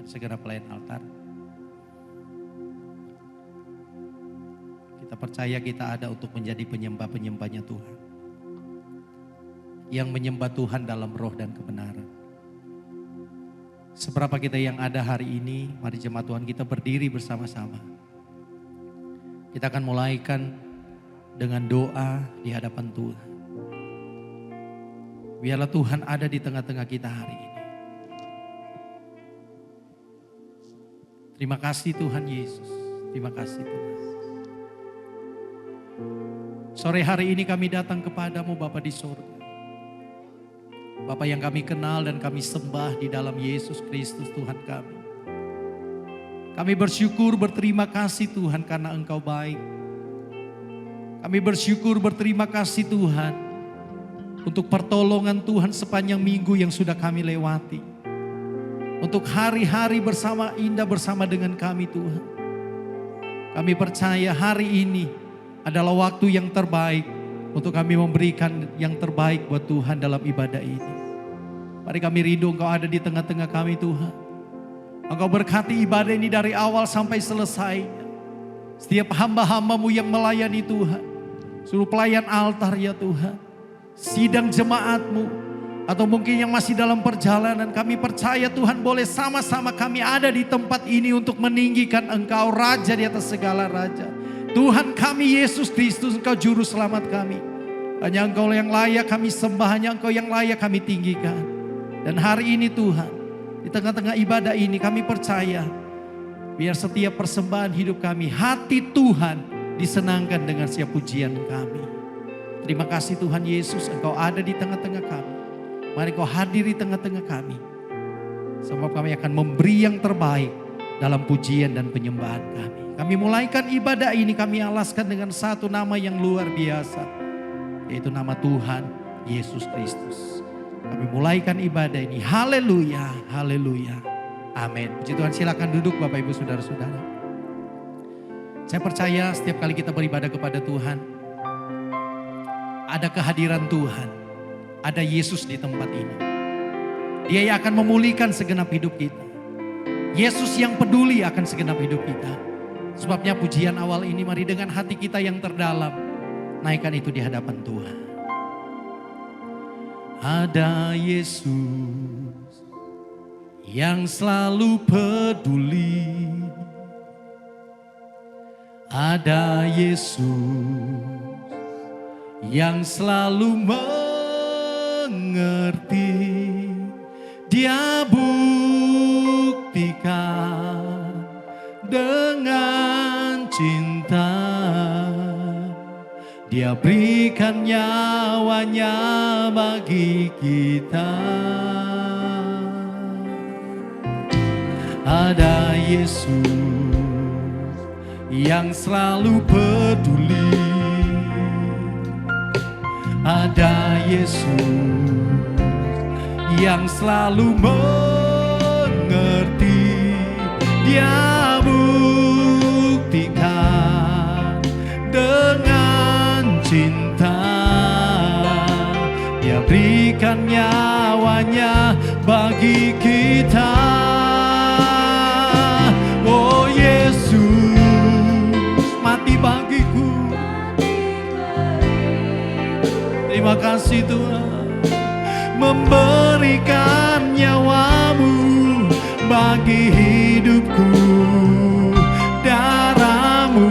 segera pelayan altar. Kita percaya kita ada untuk menjadi penyembah-penyembahnya Tuhan. Yang menyembah Tuhan dalam roh dan kebenaran. Seberapa kita yang ada hari ini, mari jemaat Tuhan kita berdiri bersama-sama. Kita akan mulaikan dengan doa di hadapan Tuhan. Biarlah Tuhan ada di tengah-tengah kita hari ini. Terima kasih Tuhan Yesus. Terima kasih Tuhan. Sore hari ini kami datang kepadamu Bapa di surga. Bapa yang kami kenal dan kami sembah di dalam Yesus Kristus Tuhan kami. Kami bersyukur berterima kasih Tuhan karena Engkau baik. Kami bersyukur berterima kasih Tuhan untuk pertolongan Tuhan sepanjang minggu yang sudah kami lewati. Untuk hari-hari bersama indah bersama dengan kami Tuhan. Kami percaya hari ini adalah waktu yang terbaik untuk kami memberikan yang terbaik buat Tuhan dalam ibadah ini. Mari kami rindu Engkau ada di tengah-tengah kami Tuhan. Engkau berkati ibadah ini dari awal sampai selesai. Setiap hamba-hambamu yang melayani Tuhan. Suruh pelayan altar ya Tuhan. Sidang jemaatmu. Atau mungkin yang masih dalam perjalanan. Kami percaya Tuhan boleh sama-sama kami ada di tempat ini untuk meninggikan Engkau Raja di atas segala Raja. Tuhan kami Yesus Kristus, Engkau Juru Selamat kami. Hanya Engkau yang layak kami sembah, hanya Engkau yang layak kami tinggikan. Dan hari ini Tuhan, di tengah-tengah ibadah ini kami percaya, biar setiap persembahan hidup kami, hati Tuhan disenangkan dengan setiap pujian kami. Terima kasih Tuhan Yesus, Engkau ada di tengah-tengah kami. Mari Engkau hadir di tengah-tengah kami. Sebab kami akan memberi yang terbaik dalam pujian dan penyembahan kami. Kami mulaikan ibadah ini, kami alaskan dengan satu nama yang luar biasa. Yaitu nama Tuhan Yesus Kristus. Kami mulaikan ibadah ini. Haleluya, haleluya. Amin. Puji Tuhan, silakan duduk Bapak Ibu Saudara-saudara. Saya percaya setiap kali kita beribadah kepada Tuhan, ada kehadiran Tuhan. Ada Yesus di tempat ini. Dia yang akan memulihkan segenap hidup kita. Yesus yang peduli akan segenap hidup kita. Sebabnya pujian awal ini mari dengan hati kita yang terdalam. Naikkan itu di hadapan Tuhan. Ada Yesus yang selalu peduli. Ada Yesus yang selalu mengerti. Dia buktikan dengan cinta. Dia berikan nyawanya bagi kita. Ada Yesus yang selalu peduli. Ada Yesus yang selalu mengerti. Dia buktikan dengan cinta. Dia berikan nyawanya bagi kita. Oh Yesus mati bagiku. Terima kasih Tuhan. Memberikan nyawamu bagi hidupku. Darahmu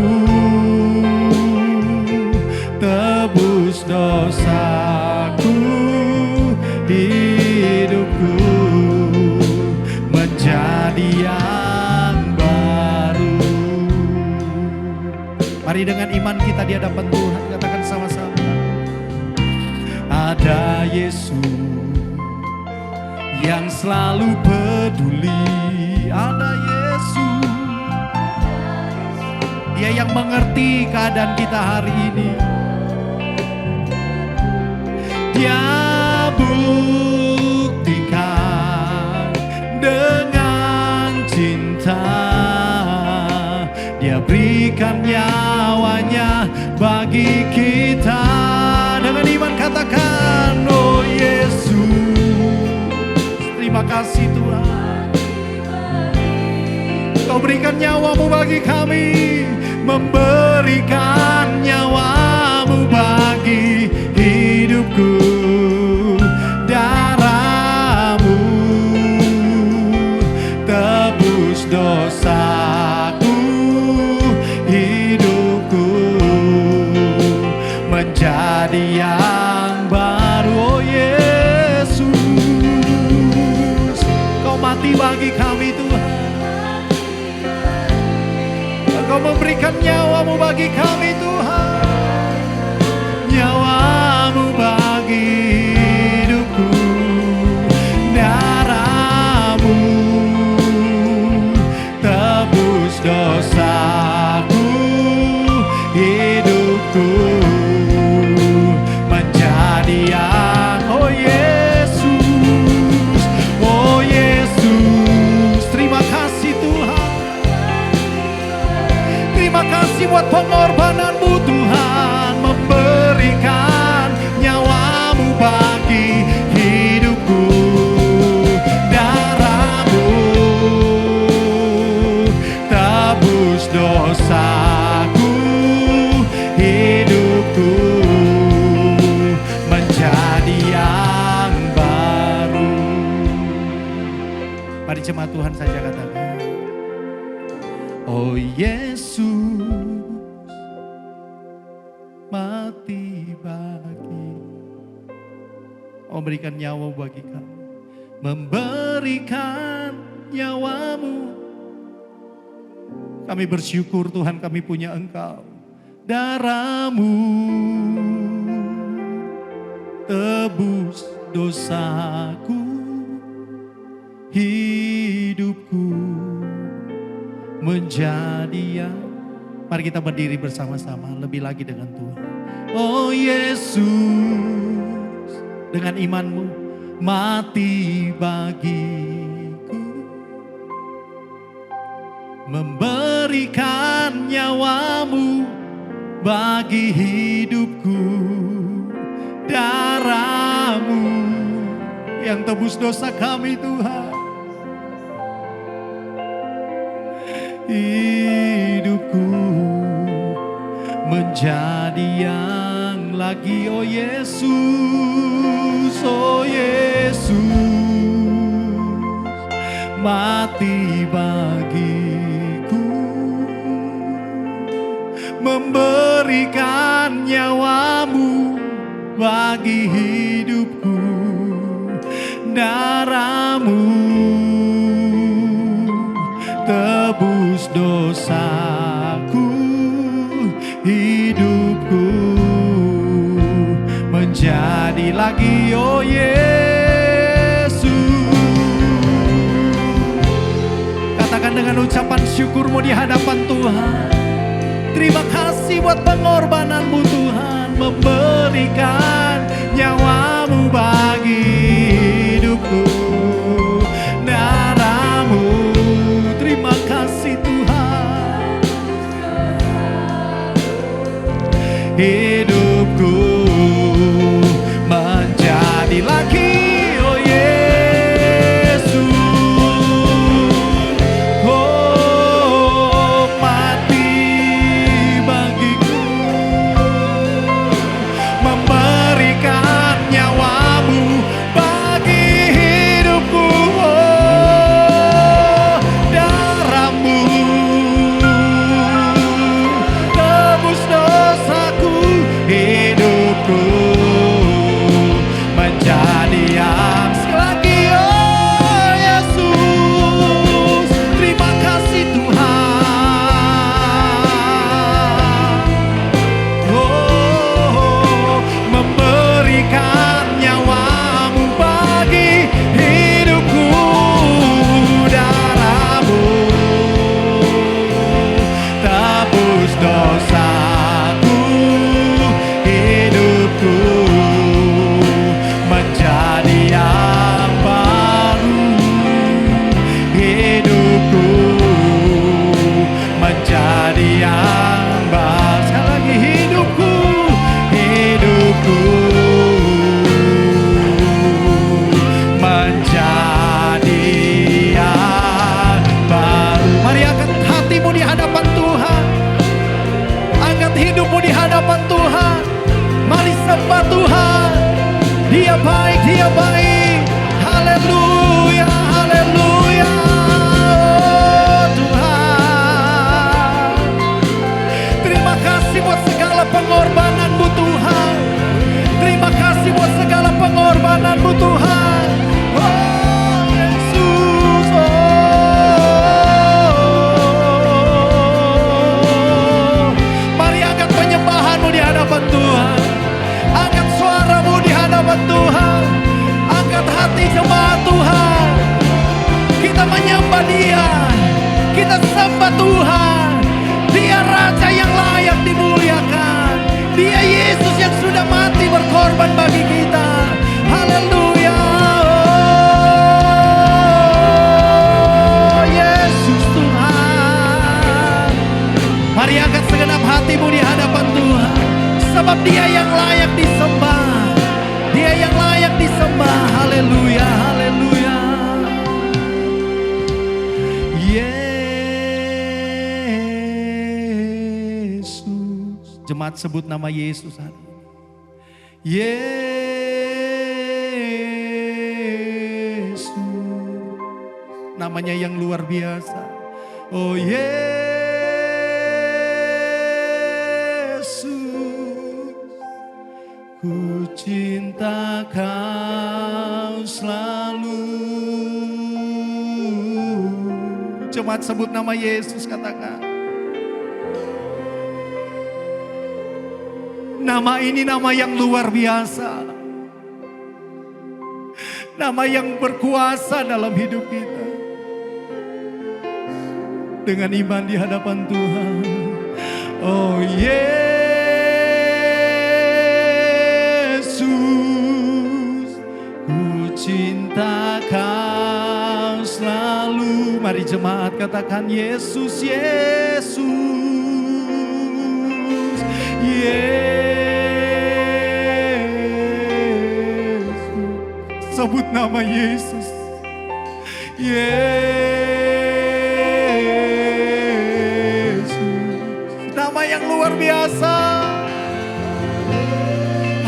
tebus dosaku. Hidupku menjadi yang baru. Mari dengan iman kita di hadapan Tuhan, katakan sama-sama. Ada Yesus yang selalu peduli. Ada Yesus, Dia yang mengerti keadaan kita hari ini. Dia buktikan dengan cinta. Dia berikan nyawanya bagi kita. Dengan iman katakan, oh Yesus, terima kasih Tuhan. Engkau berikan nyawamu bagi kami, memberikan nyawamu bagi hidupku. Darahmu tebus dosaku, hidupku menjadi yang baru. Oh Yesus, Kau mati bagi kami Tuhan. Kau memberikan nyawamu bagi kami Tuhan, nyawamu bagi hidupku. Darahmu tebus dosaku, hidupku menjadi yang. Oh Yesus, oh Yesus, terima kasih Tuhan. Terima kasih buat pengorbananmu Tuhan, memberikan nyawamu bagi hidupku. Darahmu tebus dosaku, hidupku menjadi yang baru. Mari jemaat Tuhan saja katakan, oh Yesus, mati bagi, memberikan nyawa bagi kami, memberikan nyawamu. Kami bersyukur Tuhan, kami punya Engkau. Darahmu tebus dosaku, hidupku menjadi yang. Mari kita berdiri bersama-sama lebih lagi dengan Tuhan. Oh Yesus, dengan imanmu mati bagiku, memberikan nyawamu bagi hidupku. Darahmu yang tebus dosa kami Tuhan, hidupku menjadi yang lagi. Oh Yesus, oh Yesus, mati bagiku, memberikan nyawamu bagi hidupku. Darahmu tebus dosaku, hidupku menjadi lagi. Oh Yesus, katakan dengan ucapan syukurmu di hadapan Tuhan. Terima kasih buat pengorbananmu Tuhan, memberikan nyawamu bagi hidupku. Darahmu, terima kasih Tuhan, hidupku menjadi lagi. Oh Yesus, oh mati bagiku, memberikan nyawamu bagi hamba Tuhan. Dia Raja yang layak dimuliakan. Dia Yesus yang sudah mati berkorban bagi kita. Haleluya. Oh, Yesus Tuhan. Mari angkat segenap hatimu di hadapan Tuhan. Sebab Dia yang layak disembah. Dia yang layak disembah. Haleluya, haleluya. Yesus. Jemaat sebut nama Yesus hari ini. Yesus. Namanya yang luar biasa. Oh Yesus. Ku cinta Kau selalu. Jemaat sebut nama Yesus, katakan. Nama ini nama yang luar biasa. Nama yang berkuasa dalam hidup kita. Dengan iman di hadapan Tuhan. Oh Yesus. Cinta Kau selalu. Mari jemaat katakan Yesus, Yesus, Yesus. Sebut nama Yesus. Yesus. Nama yang luar biasa.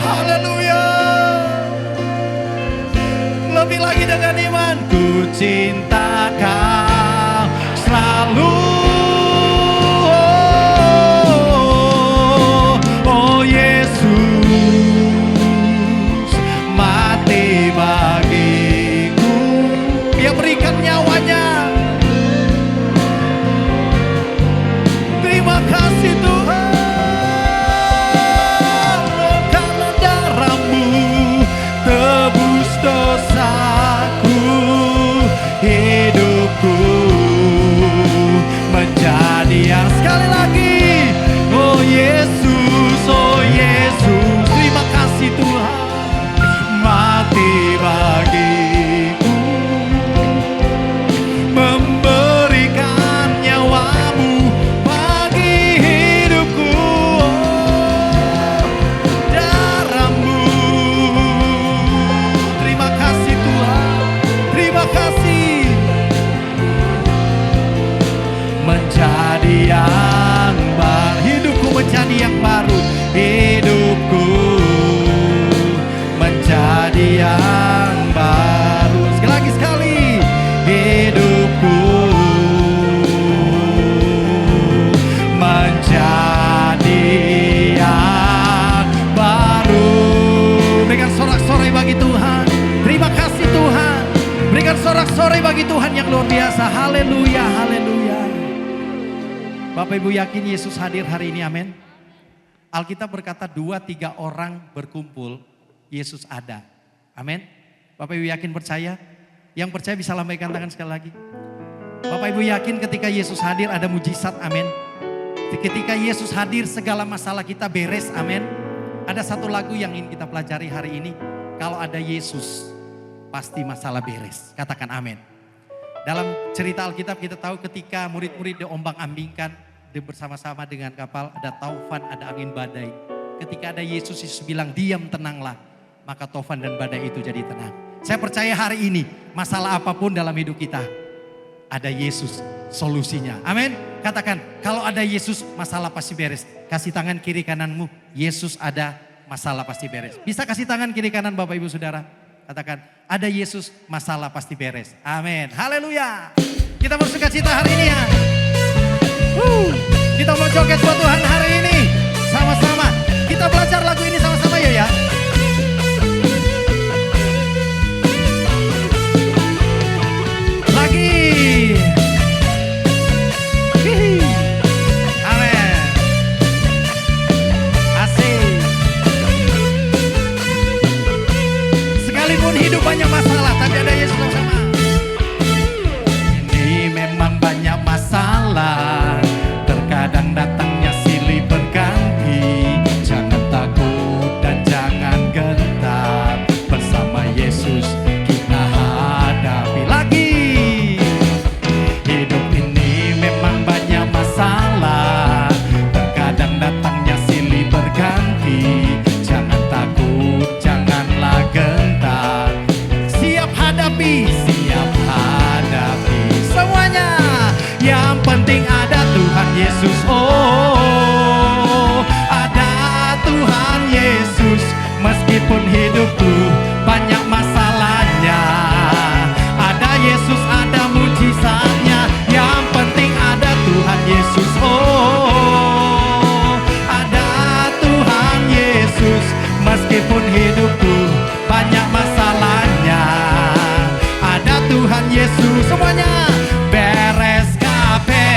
Haleluya. Lebih lagi dengan iman. Ku cinta Kau selalu. Oh Yesus mati bagiku. Dia berikan nyawanya. Terima kasih Tuhan. Karena darah-Mu tebus dosaku, hidupku menjadi yang. Sekali lagi, oh Yesus, oh Yesus, terima kasih Tuhan, mati bagiku, memberikan nyawa-Mu bagi hidupku. Darah-Mu. Terima kasih Tuhan, terima kasih. Menjadi yang baru, hidupku menjadi yang baru, hidupku menjadi yang baru. Sekali lagi, sekali, hidupku menjadi yang baru. Berikan sorak-sorai bagi Tuhan. Terima kasih Tuhan. Berikan sorak-sorai bagi Tuhan yang luar biasa. Haleluya, haleluya. Bapak Ibu yakin Yesus hadir hari ini, amin. Alkitab berkata 2-3 orang berkumpul, Yesus ada. Amin. Bapak Ibu yakin percaya? Yang percaya bisa lambaikan tangan sekali lagi. Bapak Ibu yakin ketika Yesus hadir ada mujizat, amin. Ketika Yesus hadir segala masalah kita beres, amin. Ada satu lagu yang ingin kita pelajari hari ini. Kalau ada Yesus pasti masalah beres. Katakan amin. Dalam cerita Alkitab kita tahu ketika murid-murid diombang-ambingkan bersama-sama dengan kapal, ada taufan, ada angin badai. Ketika ada Yesus bilang diam, tenanglah, maka taufan dan badai itu jadi tenang. Saya percaya hari ini masalah apapun dalam hidup kita ada Yesus solusinya. Amin. Katakan kalau ada Yesus masalah pasti beres. Kasih tangan kiri kananmu, Yesus ada, masalah pasti beres. Bisa kasih tangan kiri kanan Bapak Ibu Saudara. Katakan ada Yesus masalah pasti beres. Amin. Haleluya. Kita bersuka cita hari ini ya. Kita mau joget buat Tuhan hari ini. Sama-sama. Kita belajar lagu ini sama-sama ya. Lagi. Amin. Asik. Sekalipun hidup banyak masalah, tapi ada Yesus sama. Ini memang banyak masalah. Yesus. Oh, ada Tuhan Yesus. Meskipun hidupku banyak masalahnya, ada Yesus, ada mujizatnya. Yang penting ada Tuhan Yesus. Oh, ada Tuhan Yesus. Meskipun hidupku banyak masalahnya, ada Tuhan Yesus. Semuanya beres kabe.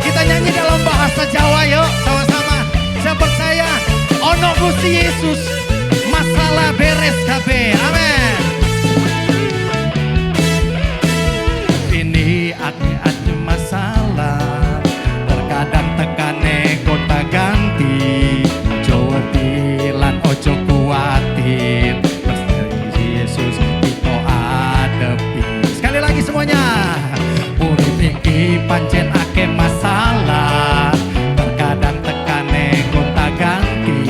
Kita nyanyi dalam bahasa Jawa yuk, sama-sama. Saya percaya ono Gusti Yesus, masalah beres kabe. Amin. Ini ada masalah, terkadang tekane kota ganti. Jawa tilan ojo kuatir, Gusti Yesus kita adepi. Sekali lagi semuanya. Urip iki pancen akeh masalah, terkadang tekane kota ganti.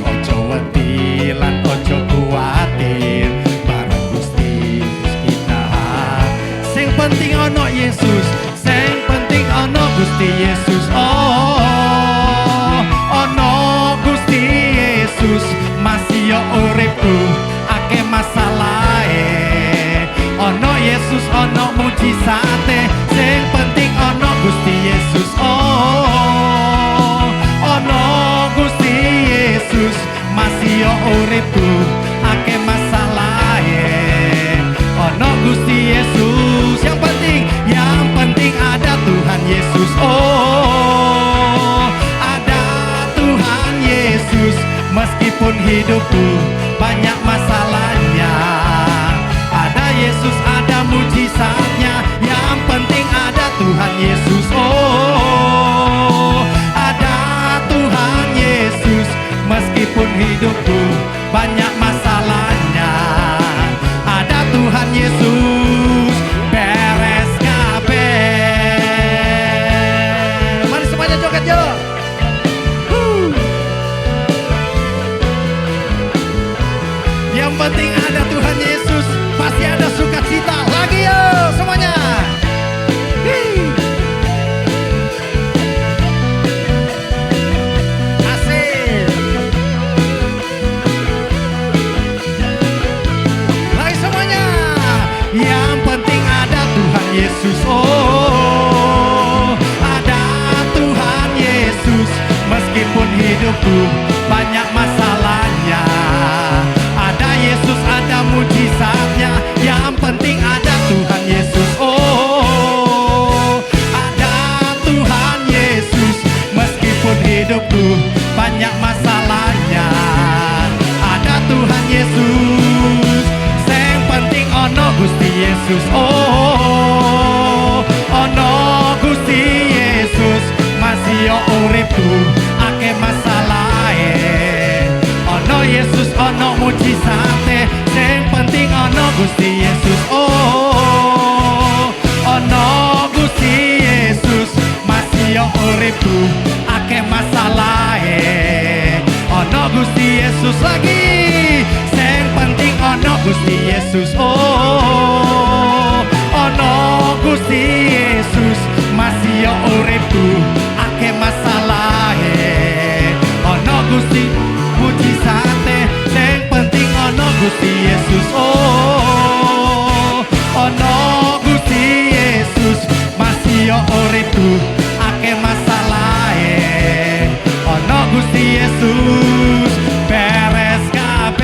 Ojo wedi lan ojo kuatir, bareng Gusti kita. Sing penting ono Yesus, sing penting ono Gusti Yesus. Oh, ono Gusti Yesus, masih yo uripku akeh masalahe. Ono Yesus, ono mujizate, sing penting ono Gusti Yesus. Oh, ono Gusti Yesus, masih yo uripku akeh masalahe. Ono Gusti Yesus, yang penting ada Tuhan Yesus. Oh, ada Tuhan Yesus. Meskipun hidupku banyak masalahnya, ada Yesus, ada mujizatnya. Yang penting ada Tuhan Yesus. Oh, ada Tuhan Yesus. Meskipun hidupku banyak masalahnya, ada Tuhan Yesus. Beres kabeh. Mari semuanya joget yuk. Yang penting ada Tuhan Yesus, pasti ada sukacita. Lagi yuk semuanya. Asik. Lagi semuanya. Yang penting ada Tuhan Yesus. Oh, ada Tuhan Yesus. Meskipun hidupku banyak masalahnya, ada Yesus, ada mujizatnya. Yang penting ada Tuhan Yesus. Oh, ada Tuhan Yesus. Meskipun hidupku banyak masalahnya, ada Tuhan Yesus. Yang penting ono Gusti Yesus. Oh, ono Gusti Yesus. Masih yo uripku akeh masalahe. Ono Yesus, ono mujizate, sing penting ono Gusti Yesus. Oh, ono Gusti Yesus. Masih yo uripku akeh masalahe. Ono Gusti Yesus lagi, sing penting ono Gusti Yesus. Oh, ono Gusti Yesus. Masih yo uripku akeh masalahe. Ono Gusti mujizate, sing penting ono Gusti Yesus. Oh, ono Gusti Yesus. Masih yo uripku akeh masalahe. Ono Gusti Yesus. Beres kabeh.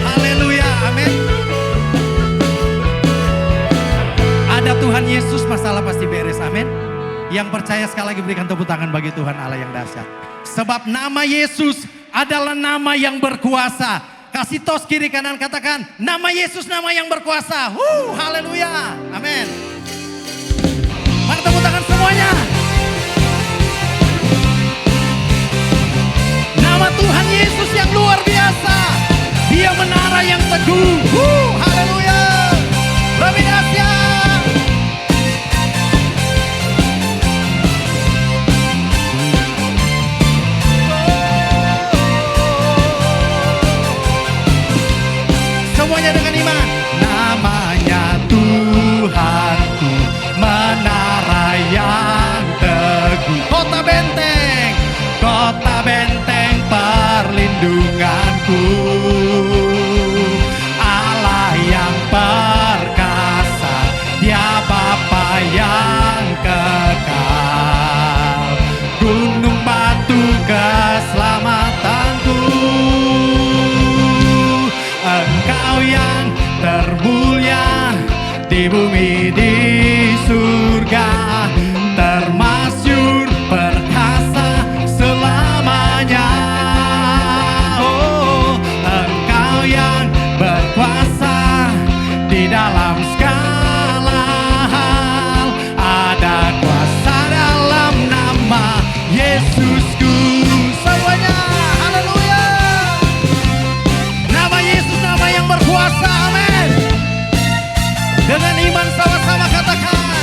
Haleluya, amin. Ada Tuhan Yesus, masalah pasti beres, amin. Yang percaya sekali lagi berikan tepuk tangan bagi Tuhan Allah yang dahsyat. Sebab nama Yesus adalah nama yang berkuasa. Kasih tos kiri kanan, katakan nama Yesus, nama yang berkuasa. Haleluya, amin. Mari tepuk tangan semuanya. Nama Tuhan Yesus yang luar biasa. Dia menara yang teguh. Haleluya. Lebih dahsyat. Semuanya dengan iman. iman. Namanya Tuhanku, menara yang teguh. Kota benteng, kota benteng perlindunganku. Allah yang perkasa, Dia Bapa yang kekal. Gunung batu keselamatanku. Engkau yang termulia di bumi di surga, termasyhur perkasa selamanya. Oh, Engkau yang berkuasa di dalam segala hal. Ada kuasa dalam nama Yesusku. Semuanya, haleluya. Nama Yesus, nama yang berkuasa, amin. Dengan iman sama-sama katakan,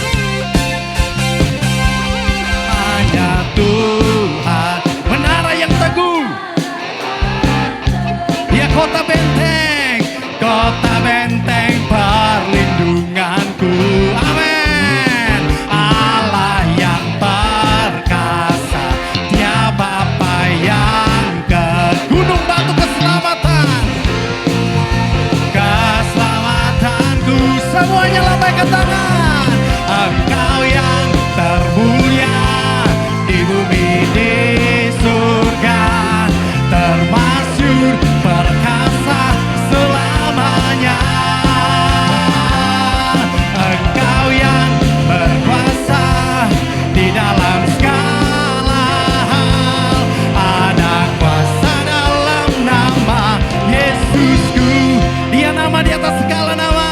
hanya Tuhan, menara yang teguh. Dia kota benteng, kota benteng perlindunganku, amin. Allah yang perkasa, Dia Bapa yang ke gunung batu keselamatan. Keselamatanku, semuanya lambaikan tangan. Engkau yang termulia di bumi di surga, termasyhur perkasa selamanya. Engkau yang berkuasa di dalam segala hal. Ada kuasa dalam nama Yesusku. Dia nama di atas segala nama.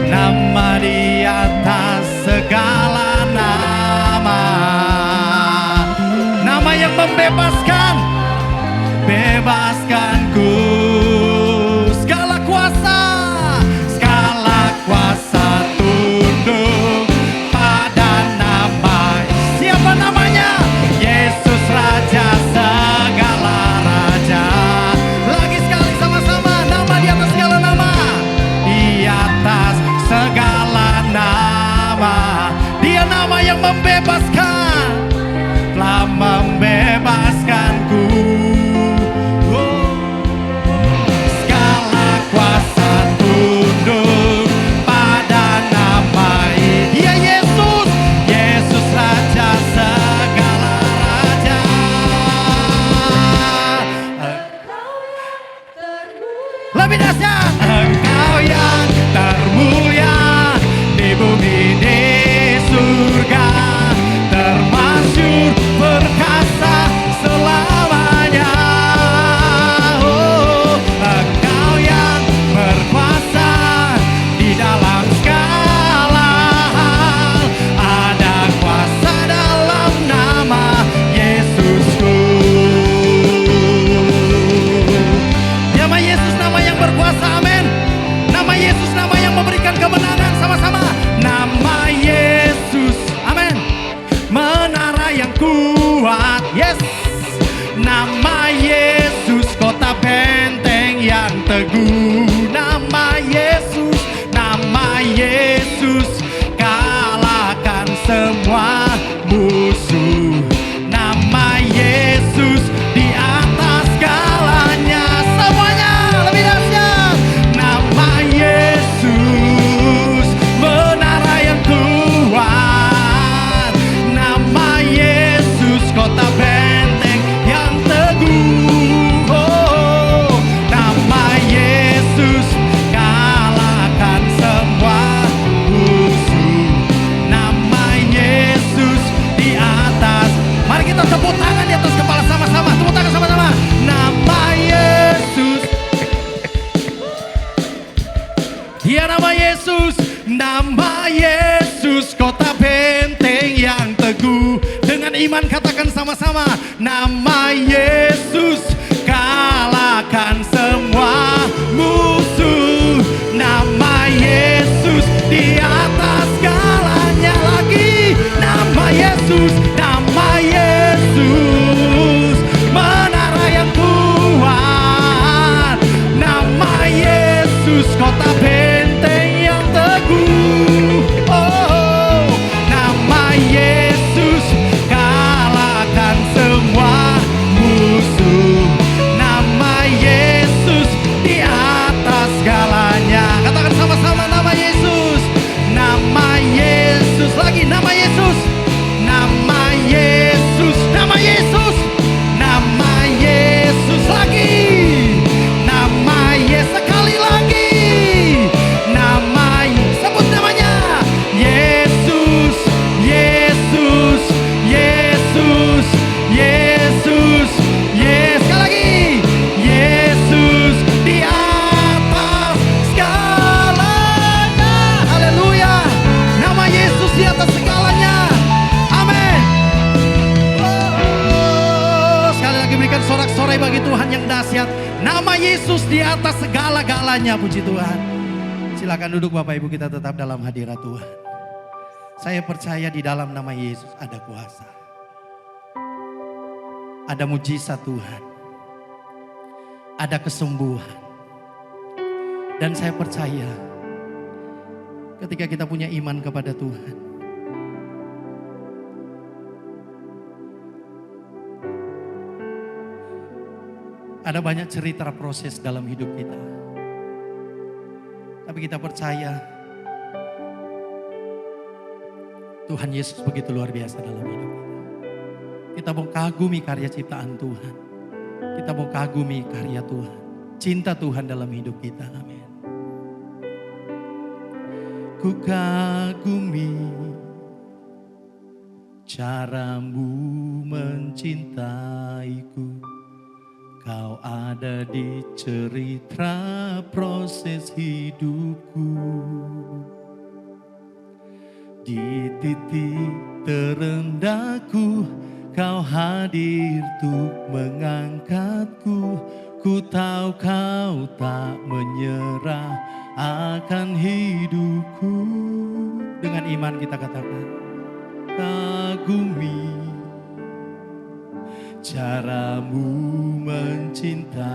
Nama di atas segala nama. Nama yang membebaskan, bebaskanku. Segala kuasa tunduk pada nama. Siapa namanya? Yesus Raja segala raja. Lagi sekali sama-sama, nama di atas segala nama. Di atas segala nama. Dia nama yang membebaskan, telah membebaskanku. Oh. Segala kuasa tunduk pada nama Dia Yesus, Yesus Raja segala raja. Lebih dahsyat, Engkau yang termulia di bumi di surga, termasyhur perkasa selamanya. Oh, Engkau yang berkuasa di dalam segala hal. Ada kuasa dalam nama Yesusku. Nama Yesus, nama yang berkuasa, amin. Nama Yesus, nama yang memberikan kemenangan, sama-sama. Nama Yesus, amin. Menara yang kuat, yes. Nama Yesus, kota benteng yang teguh. Nama Yesus, nama Yesus, kalahkan semua musuh. Nama Yesus di atas segalanya. Semuanya lebih dahsyat. Nama Yesus, menara yang kuat. Nama Yesus, kota benteng yang teguh. Oh, nama Yesus, kalahkan semua musuh. Nama Yesus di atas. Mari kita tepuk tangan di atas kepala sama-sama. Tepuk tangan sama-sama. Nama Yesus. Dia nama Yesus, nama Yesus, kota benteng yang teguh. Dengan iman katakan sama-sama, nama Yesus, kalahkan semua musuh. Nama Yesus di atas segalanya. Lagi nama Yesus, nama Yesus, menara yang kuat. Nama Yesus, kota bagi Tuhan yang dahsyat. Nama Yesus di atas segala-galanya, puji Tuhan. Silakan duduk Bapak Ibu, kita tetap dalam hadirat Tuhan. Saya percaya di dalam nama Yesus ada kuasa. Ada mujizat Tuhan. Ada kesembuhan. Dan saya percaya ketika kita punya iman kepada Tuhan, ada banyak cerita proses dalam hidup kita. Tapi kita percaya Tuhan Yesus begitu luar biasa dalam hidup kita. Kita mau kagumi karya ciptaan Tuhan. Kita mau kagumi karya Tuhan. Cinta Tuhan dalam hidup kita. Amin. Ku kagumi caramu mencintaiku. Kau ada di cerita proses hidupku. Di titik terendahku, Kau hadir untuk mengangkatku. Ku tahu Kau tak menyerah akan hidupku. Dengan iman kita katakan, kagumi caramu mencintaiku.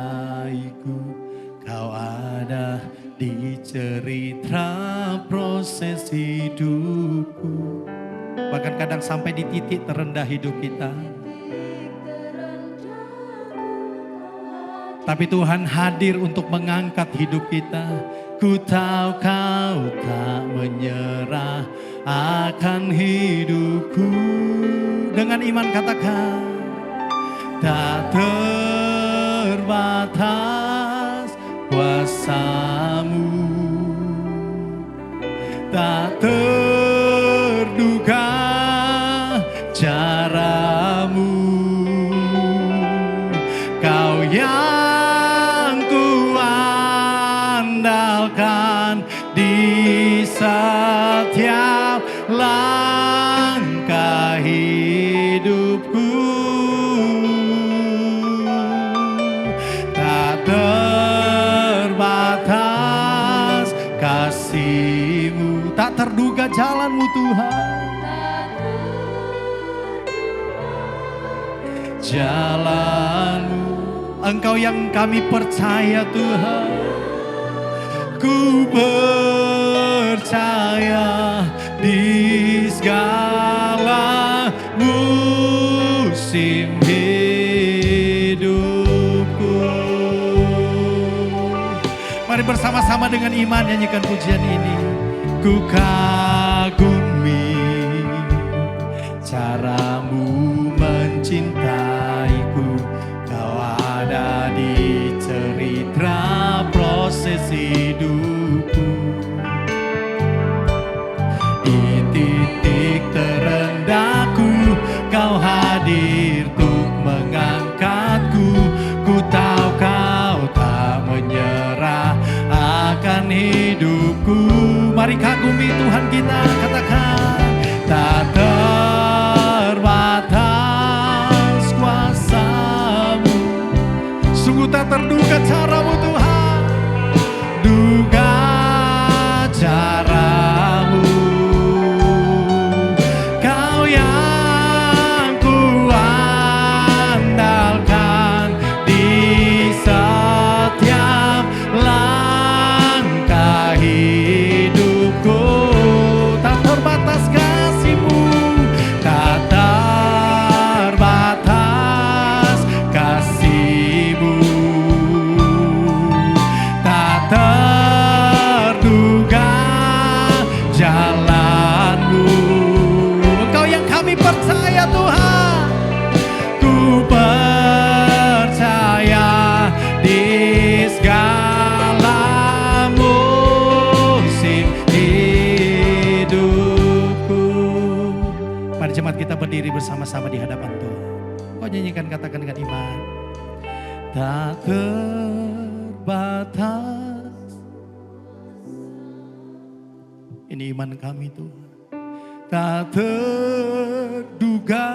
Kau ada di cerita proses hidupku. Bahkan kadang sampai di titik terendah hidup kita. Tapi Tuhan hadir untuk mengangkat hidup kita. Ku tahu Kau tak menyerah akan hidupku. Dengan iman katakan, tak terbatas kuasa-Mu, tak terduga cara-Mu. Kau yang kuandalkan di setiap langkah hidupku. Tak terbatas kasih-Mu, tak terduga jalan-Mu Tuhan. Jalan-Mu, Engkau yang kami percaya Tuhan. Ku percaya di segala musim hidupku. Mari bersama-sama dengan iman nyanyikan pujian ini. Ku kagumi cara-Mu mencintaiku. Kau ada di cerita proses hidupku. Di titik terendahku, Kau hadir untuk mengangkatku. Ku tahu Kau tak menyerah akan hidupku. Mari kagumi Tuhan kita, katakan, tak terbatas kuasa-Mu. Sungguh tak terduga cara-Mu Tuhan. Duga cara-Mu. Kau yang kuandalkan di setiap langkah hidupku. Tak terbatas kasih-Mu, tak terbatas kasih-Mu, tak terduga jalan-Mu. Engkau yang kami percaya Tuhan. Ku percaya di segala musim hidupku. Mari jemaat kita berdiri bersama-sama di hadapan Tuhan. Kau nyanyikan, katakan dengan iman. Tak terbatas. Ini iman kami Tuhan. Tak terduga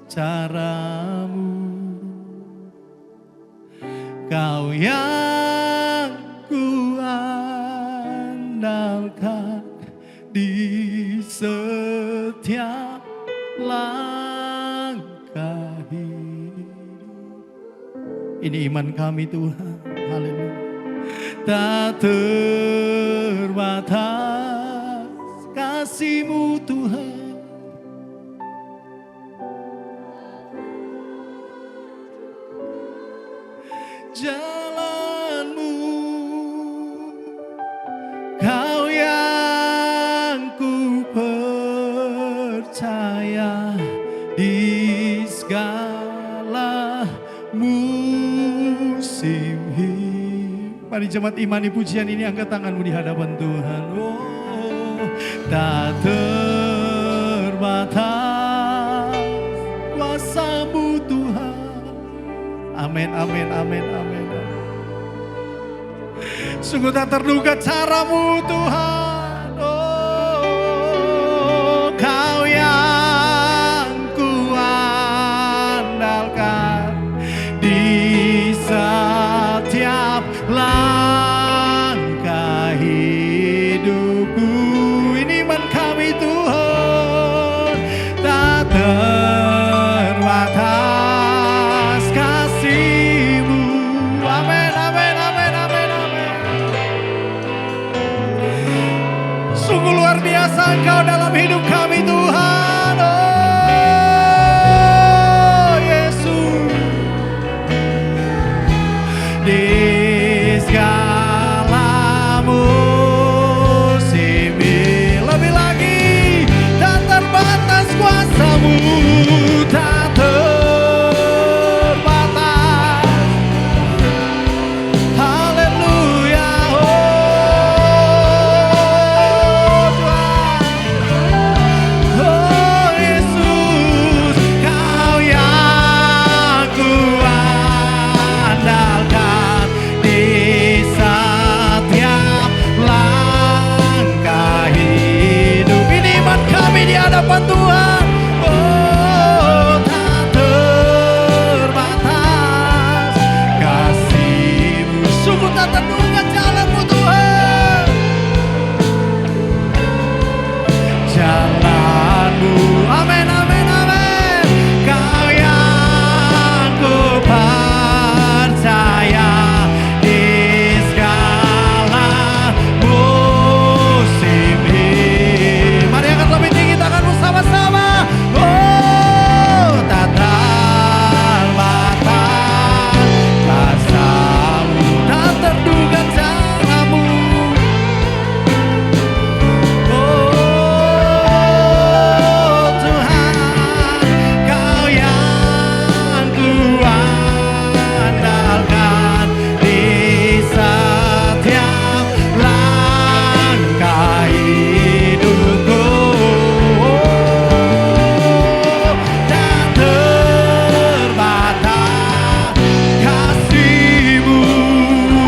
cara-Mu. Kau yang ku andalkan di setiap langkah hidup. Ini iman kami Tuhan, haleluya. Tak terbatas kasih-Mu Tuhan. Jalan-Mu, Kau yang ku percaya di segala musim hidup. Mari jemaat imani pujian ini, angkat tanganmu di hadapan Tuhan. Oh, tak terbatas kuasa-Mu Tuhan. Amin, amin, amin, amin. Sungguh tak terduga cara-Mu Tuhan. Oh, Kau yang ku andalkan di setiap langkah hidupku. Ini iman kami Tuhan, tak terbatas kasih-Mu. Amin, amin, amin, amin, amin. Sungguh luar biasa Engkau dalam hidup kami Tuhan. Oh Yesus, di segala musim, lebih lagi tak terbatas kuasa-Mu, tak terbatas. Haleluya, oh Tuhan. Oh Yesus, Kau yang ku andalkan di setiap langkah hidup. Ini iman kami di hadapan Tuhan. Oh, tak terbatas kasih-Mu. Sungguh tak terduga jalan-Mu Tuhan. Jalan-Mu, amin, amin, amin. Kau yang ku percaya di segala musim hidup. Mari angkat lebih tinggi tanganmu sama-sama. Oh, tak terbatas kuasa-Mu, tak terduga cara-Mu. Oh Tuhan, Kau yang ku andalkan di setiap langkah hidupku. Tak terbatas kasih-Mu.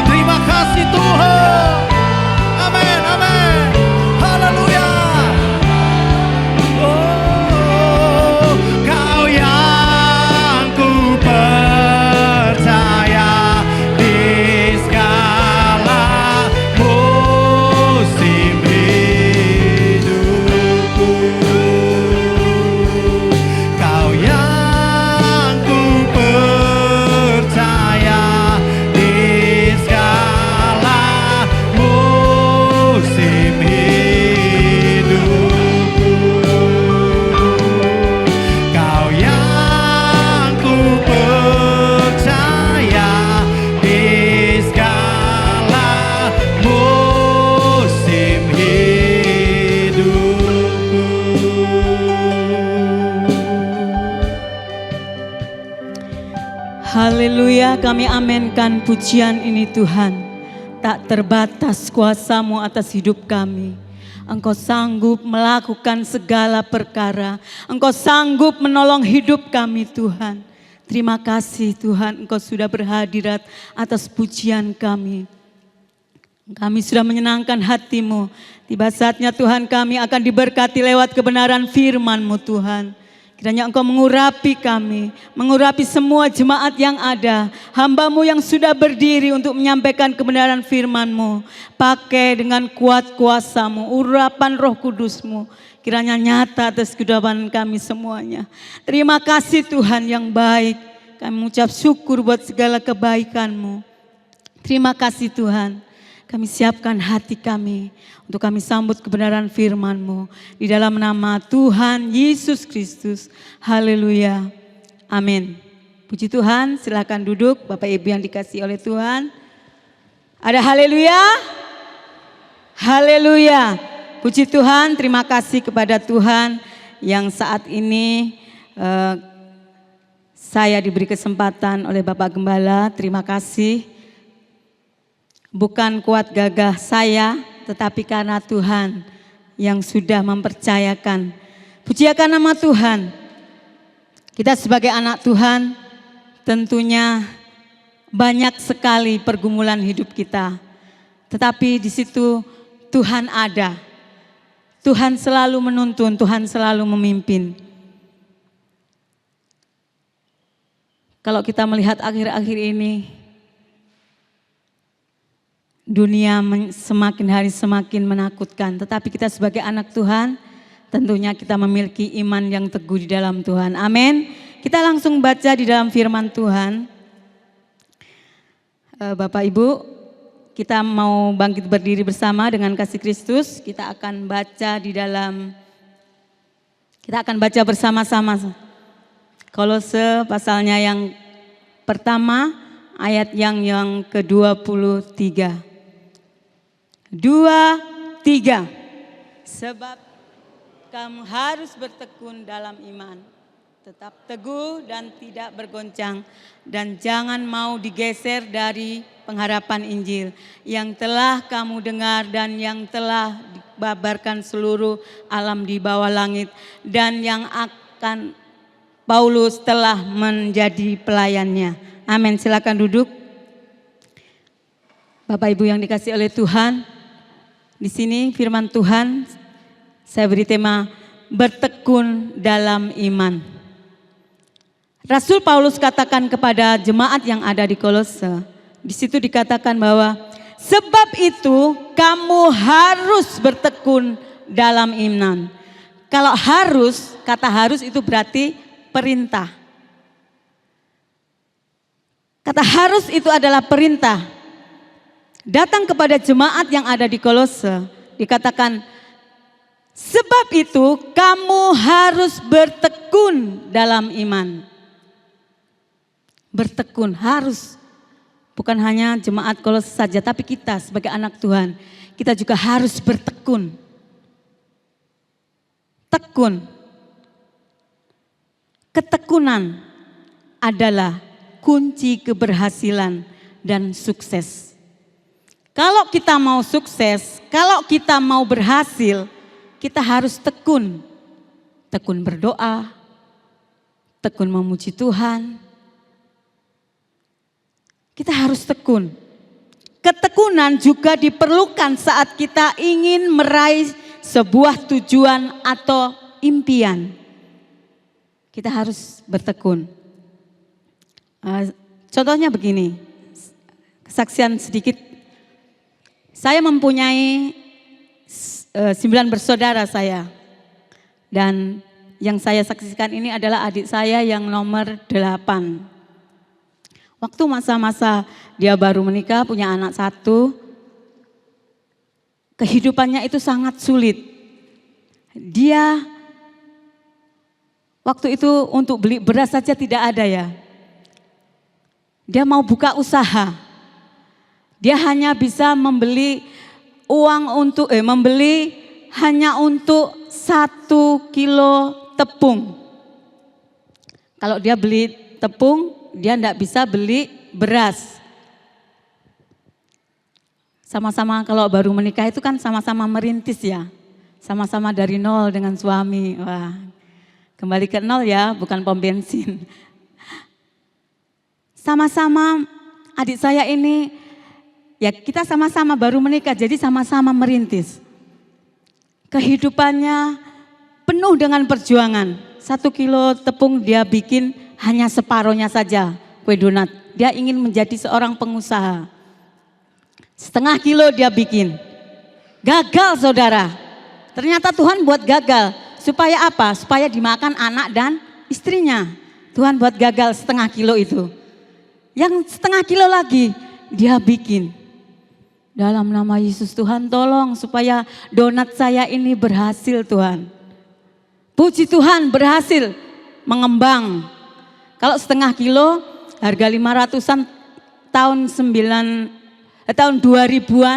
Terima kasih Tuhan. Amin, amin. Haleluya. Oh, Kau yang ku percaya di segala musim hidupku. Kau yang ku percaya di segala musim hidupku. Kau yang ku percaya di segala musim hidupku. Haleluya, kami amenkan pujian ini Tuhan. Tak terbatas kuasa-Mu atas hidup kami. Engkau sanggup melakukan segala perkara. Engkau sanggup menolong hidup kami Tuhan. Terima kasih Tuhan, Engkau sudah berhadirat atas pujian kami. Kami sudah menyenangkan hati-Mu. Tiba saatnya Tuhan kami akan diberkati lewat kebenaran firman-Mu Tuhan. Kiranya Engkau mengurapi kami, mengurapi semua jemaat yang ada. Hamba-Mu yang sudah berdiri untuk menyampaikan kebenaran firman-Mu. Pakai dengan kuat kuasa-Mu, urapan Roh Kudus-Mu. Kiranya nyata atas kehidupan kami semuanya. Terima kasih Tuhan yang baik. Kami mengucap syukur buat segala kebaikan-Mu. Terima kasih Tuhan. Kami siapkan hati kami untuk kami sambut kebenaran firman-Mu. Di dalam nama Tuhan Yesus Kristus. Haleluya. Amin. Puji Tuhan, silakan duduk Bapak Ibu yang dikasihi oleh Tuhan. Ada haleluya? Haleluya. Puji Tuhan, terima kasih kepada Tuhan yang saat ini saya diberi kesempatan oleh Bapak Gembala. Terima kasih. Bukan kuat gagah saya, tetapi karena Tuhan yang sudah mempercayakan. Pujiakan nama Tuhan. Kita sebagai anak Tuhan tentunya banyak sekali pergumulan hidup kita. Tetapi di situ Tuhan ada. Tuhan selalu menuntun, Tuhan selalu memimpin. Kalau kita melihat akhir-akhir ini, dunia semakin hari semakin menakutkan, tetapi kita sebagai anak Tuhan tentunya kita memiliki iman yang teguh di dalam Tuhan. Amin. Kita langsung baca di dalam firman Tuhan. Bapak Ibu, kita mau bangkit berdiri bersama dengan kasih Kristus. Kita akan baca bersama-sama Kolose pasalnya yang pertama ayat yang ke-23. 2, 3. Sebab kamu harus bertekun dalam iman, tetap teguh dan tidak bergoncang, dan jangan mau digeser dari pengharapan Injil yang telah kamu dengar dan yang telah dibabarkan seluruh alam di bawah langit, dan yang akan Paulus telah menjadi pelayannya. Amin. Silakan duduk. Bapak Ibu yang dikasihi oleh Tuhan, di sini firman Tuhan saya beri tema bertekun dalam iman. Rasul Paulus katakan kepada jemaat yang ada di Kolose, di situ dikatakan bahwa sebab itu kamu harus bertekun dalam iman. Kalau harus, kata harus itu berarti perintah. Kata harus itu adalah perintah. Datang kepada jemaat yang ada di Kolose, dikatakan sebab itu kamu harus bertekun dalam iman. Bertekun harus, bukan hanya jemaat Kolose saja, tapi kita sebagai anak Tuhan, kita juga harus bertekun. Tekun. Ketekunan adalah kunci keberhasilan dan sukses. Kalau kita mau sukses, kalau kita mau berhasil, kita harus tekun. Tekun berdoa, tekun memuji Tuhan. Kita harus tekun. Ketekunan juga diperlukan saat kita ingin meraih sebuah tujuan atau impian. Kita harus bertekun. Contohnya begini, kesaksian sedikit. Saya mempunyai 9 bersaudara saya, dan yang saya saksikan ini adalah adik saya yang nomor 8. Waktu masa-masa dia baru menikah, punya anak 1, kehidupannya itu sangat sulit. Dia waktu itu untuk beli beras saja tidak ada ya. Dia mau buka usaha. Dia hanya bisa membeli hanya untuk 1 kilo tepung. Kalau dia beli tepung, dia tidak bisa beli beras. Sama-sama kalau baru menikah itu kan sama-sama merintis ya. Sama-sama dari nol dengan suami. Wah, kembali ke nol ya, bukan pom bensin. Sama-sama adik saya ini, ya kita sama-sama baru menikah, jadi sama-sama merintis. Kehidupannya penuh dengan perjuangan. 1 kilo tepung dia bikin hanya separohnya saja kue donat. Dia ingin menjadi seorang pengusaha. Setengah kilo dia bikin. Gagal saudara. Ternyata Tuhan buat gagal. Supaya apa? Supaya dimakan anak dan istrinya. Tuhan buat gagal setengah kilo itu. Yang setengah kilo lagi dia bikin. Dalam nama Yesus Tuhan tolong supaya donat saya ini berhasil Tuhan. Puji Tuhan berhasil mengembang. Kalau setengah kilo harga 500-an tahun 2000-an,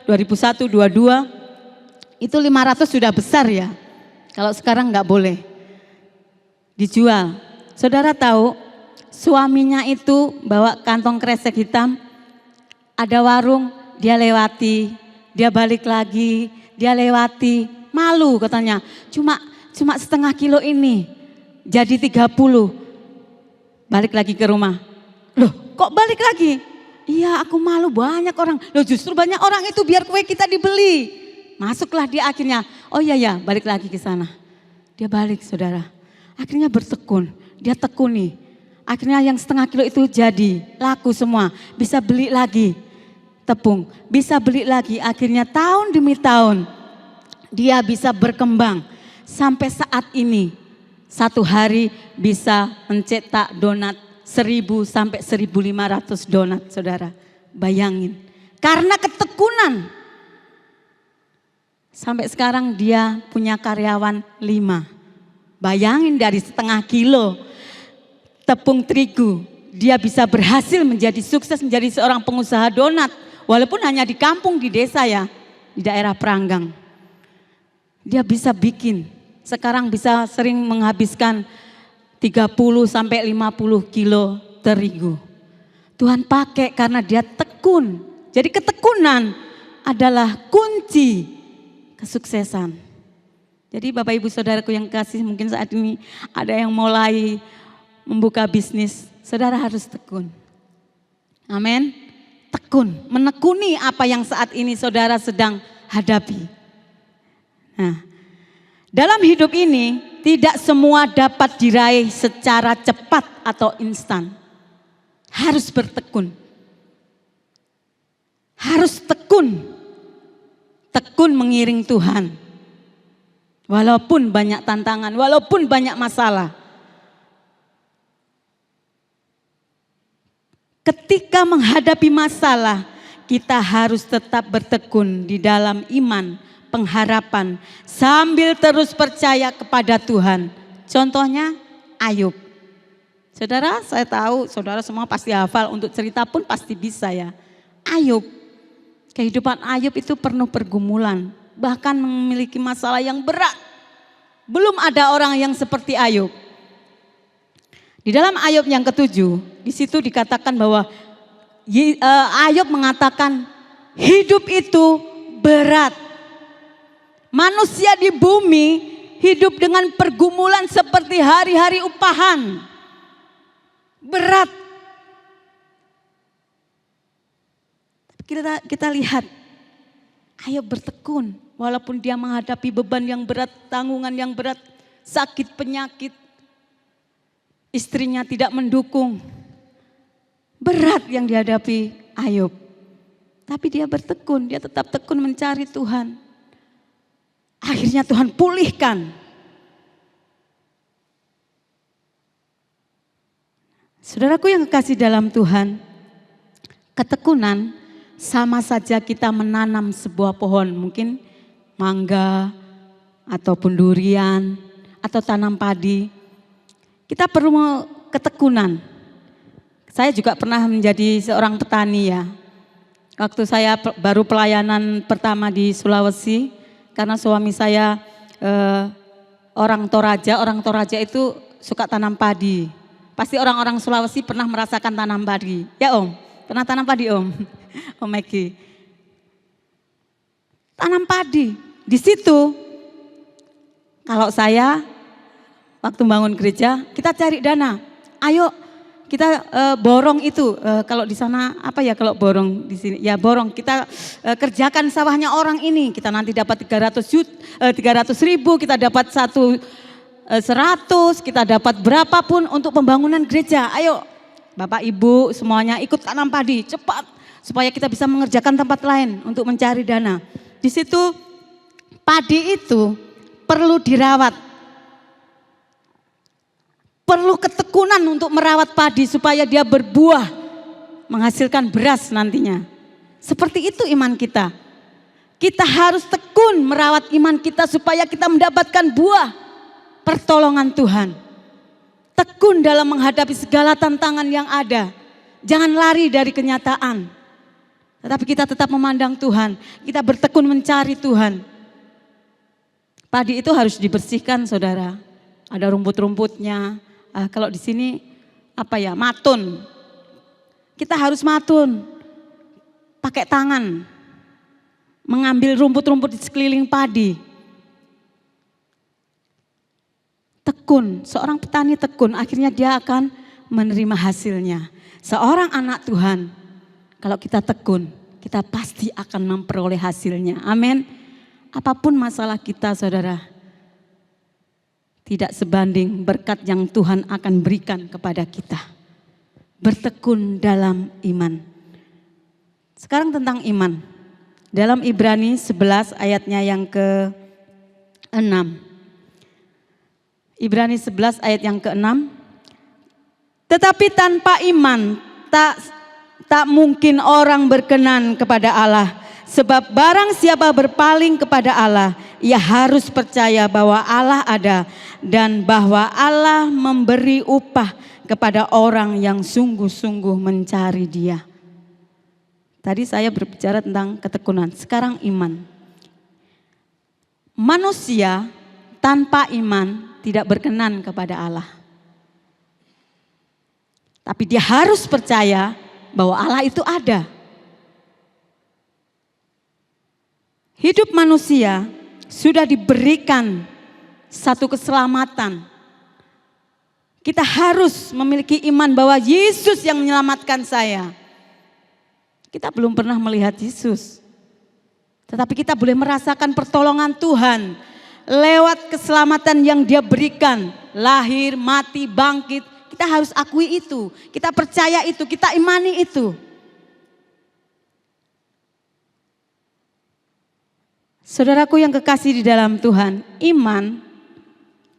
2001, 22 itu 500 sudah besar ya. Kalau sekarang nggak boleh dijual. Saudara tahu suaminya itu bawa kantong kresek hitam, ada warung, dia lewati, dia balik lagi, dia lewati, malu katanya. Cuma setengah kilo ini, jadi 30. Balik lagi ke rumah. Loh kok balik lagi? Iya aku malu banyak orang. Loh justru banyak orang itu biar kue kita dibeli. Masuklah dia akhirnya, oh iya balik lagi ke sana. Dia balik saudara, akhirnya bertekun, dia tekuni. Akhirnya yang setengah kilo itu jadi, laku semua, bisa beli lagi. Tepung, bisa beli lagi, akhirnya tahun demi tahun dia bisa berkembang sampai saat ini satu hari bisa mencetak donat 1000 sampai 1500 donat saudara. Bayangin, karena ketekunan sampai sekarang dia punya karyawan 5. Bayangin dari setengah kilo tepung terigu dia bisa berhasil menjadi sukses menjadi seorang pengusaha donat. Walaupun hanya di kampung, di desa ya, di daerah Peranggang. Dia bisa bikin, sekarang bisa sering menghabiskan 30 sampai 50 kilo terigu. Tuhan pakai karena dia tekun. Jadi ketekunan adalah kunci kesuksesan. Jadi Bapak Ibu Saudaraku yang kasih, mungkin saat ini ada yang mulai membuka bisnis, saudara harus tekun. Amin. Tekun, menekuni apa yang saat ini saudara sedang hadapi. Nah, dalam hidup ini tidak semua dapat diraih secara cepat atau instan. Harus bertekun. Harus tekun. Tekun mengiring Tuhan. Walaupun banyak tantangan, walaupun banyak masalah. Ketika menghadapi masalah, kita harus tetap bertekun di dalam iman, pengharapan, sambil terus percaya kepada Tuhan. Contohnya Ayub. Saudara, saya tahu saudara semua pasti hafal, untuk cerita pun pasti bisa ya. Ayub, kehidupan Ayub itu penuh pergumulan, bahkan memiliki masalah yang berat. Belum ada orang yang seperti Ayub. Di dalam Ayub yang ke-7, di situ dikatakan bahwa Ayub mengatakan hidup itu berat. Manusia di bumi hidup dengan pergumulan seperti hari-hari upahan. Berat. Kita lihat Ayub bertekun walaupun dia menghadapi beban yang berat, tanggungan yang berat, sakit, penyakit. Istrinya tidak mendukung. Berat yang dihadapi Ayub. Tapi dia bertekun, dia tetap tekun mencari Tuhan. Akhirnya Tuhan pulihkan. Saudaraku yang kekasih dalam Tuhan, ketekunan sama saja kita menanam sebuah pohon, mungkin mangga ataupun durian atau tanam padi. Kita perlu ketekunan. Saya juga pernah menjadi seorang petani ya. Waktu saya baru pelayanan pertama di Sulawesi, karena suami saya orang Toraja itu suka tanam padi. Pasti orang-orang Sulawesi pernah merasakan tanam padi. Ya Om, pernah tanam padi Om? Om Meki. Tanam padi. Di situ kalau saya waktu bangun gereja, kita cari dana. Ayo kita borong itu. Kalau di sana apa ya kalau borong di sini? Ya borong. Kita kerjakan sawahnya orang ini. Kita nanti dapat 300.000, kita dapat 1 100, kita dapat berapapun untuk pembangunan gereja. Ayo Bapak Ibu semuanya ikut tanam padi cepat supaya kita bisa mengerjakan tempat lain untuk mencari dana. Di situ padi itu perlu dirawat. Perlu ketekunan untuk merawat padi supaya dia berbuah, menghasilkan beras nantinya. Seperti itu iman kita. Kita harus tekun merawat iman kita supaya kita mendapatkan buah pertolongan Tuhan. Tekun dalam menghadapi segala tantangan yang ada. Jangan lari dari kenyataan. Tetapi kita tetap memandang Tuhan. Kita bertekun mencari Tuhan. Padi itu harus dibersihkan saudara. Ada rumput-rumputnya. Kalau di sini matun. Kita harus matun. Pakai tangan. Mengambil rumput-rumput di sekeliling padi. Tekun, seorang petani tekun, akhirnya dia akan menerima hasilnya. Seorang anak Tuhan, kalau kita tekun, kita pasti akan memperoleh hasilnya. Amin. Apapun masalah kita saudara, tidak sebanding berkat yang Tuhan akan berikan kepada kita. Bertekun dalam iman. Sekarang tentang iman. Dalam Ibrani 11 ayatnya yang ke-6. Ibrani 11 ayat yang ke-6. Tetapi tanpa iman tak mungkin orang berkenan kepada Allah. Sebab barang siapa berpaling kepada Allah, ia harus percaya bahwa Allah ada dan bahwa Allah memberi upah kepada orang yang sungguh-sungguh mencari Dia. Tadi saya berbicara tentang ketekunan, sekarang iman. Manusia tanpa iman tidak berkenan kepada Allah. Tapi dia harus percaya bahwa Allah itu ada. Hidup manusia sudah diberikan satu keselamatan. Kita harus memiliki iman bahwa Yesus yang menyelamatkan saya. Kita belum pernah melihat Yesus. Tetapi kita boleh merasakan pertolongan Tuhan lewat keselamatan yang Dia berikan. Lahir, mati, bangkit. Kita harus akui itu. Kita percaya itu, kita imani itu. Saudaraku yang kekasih di dalam Tuhan, iman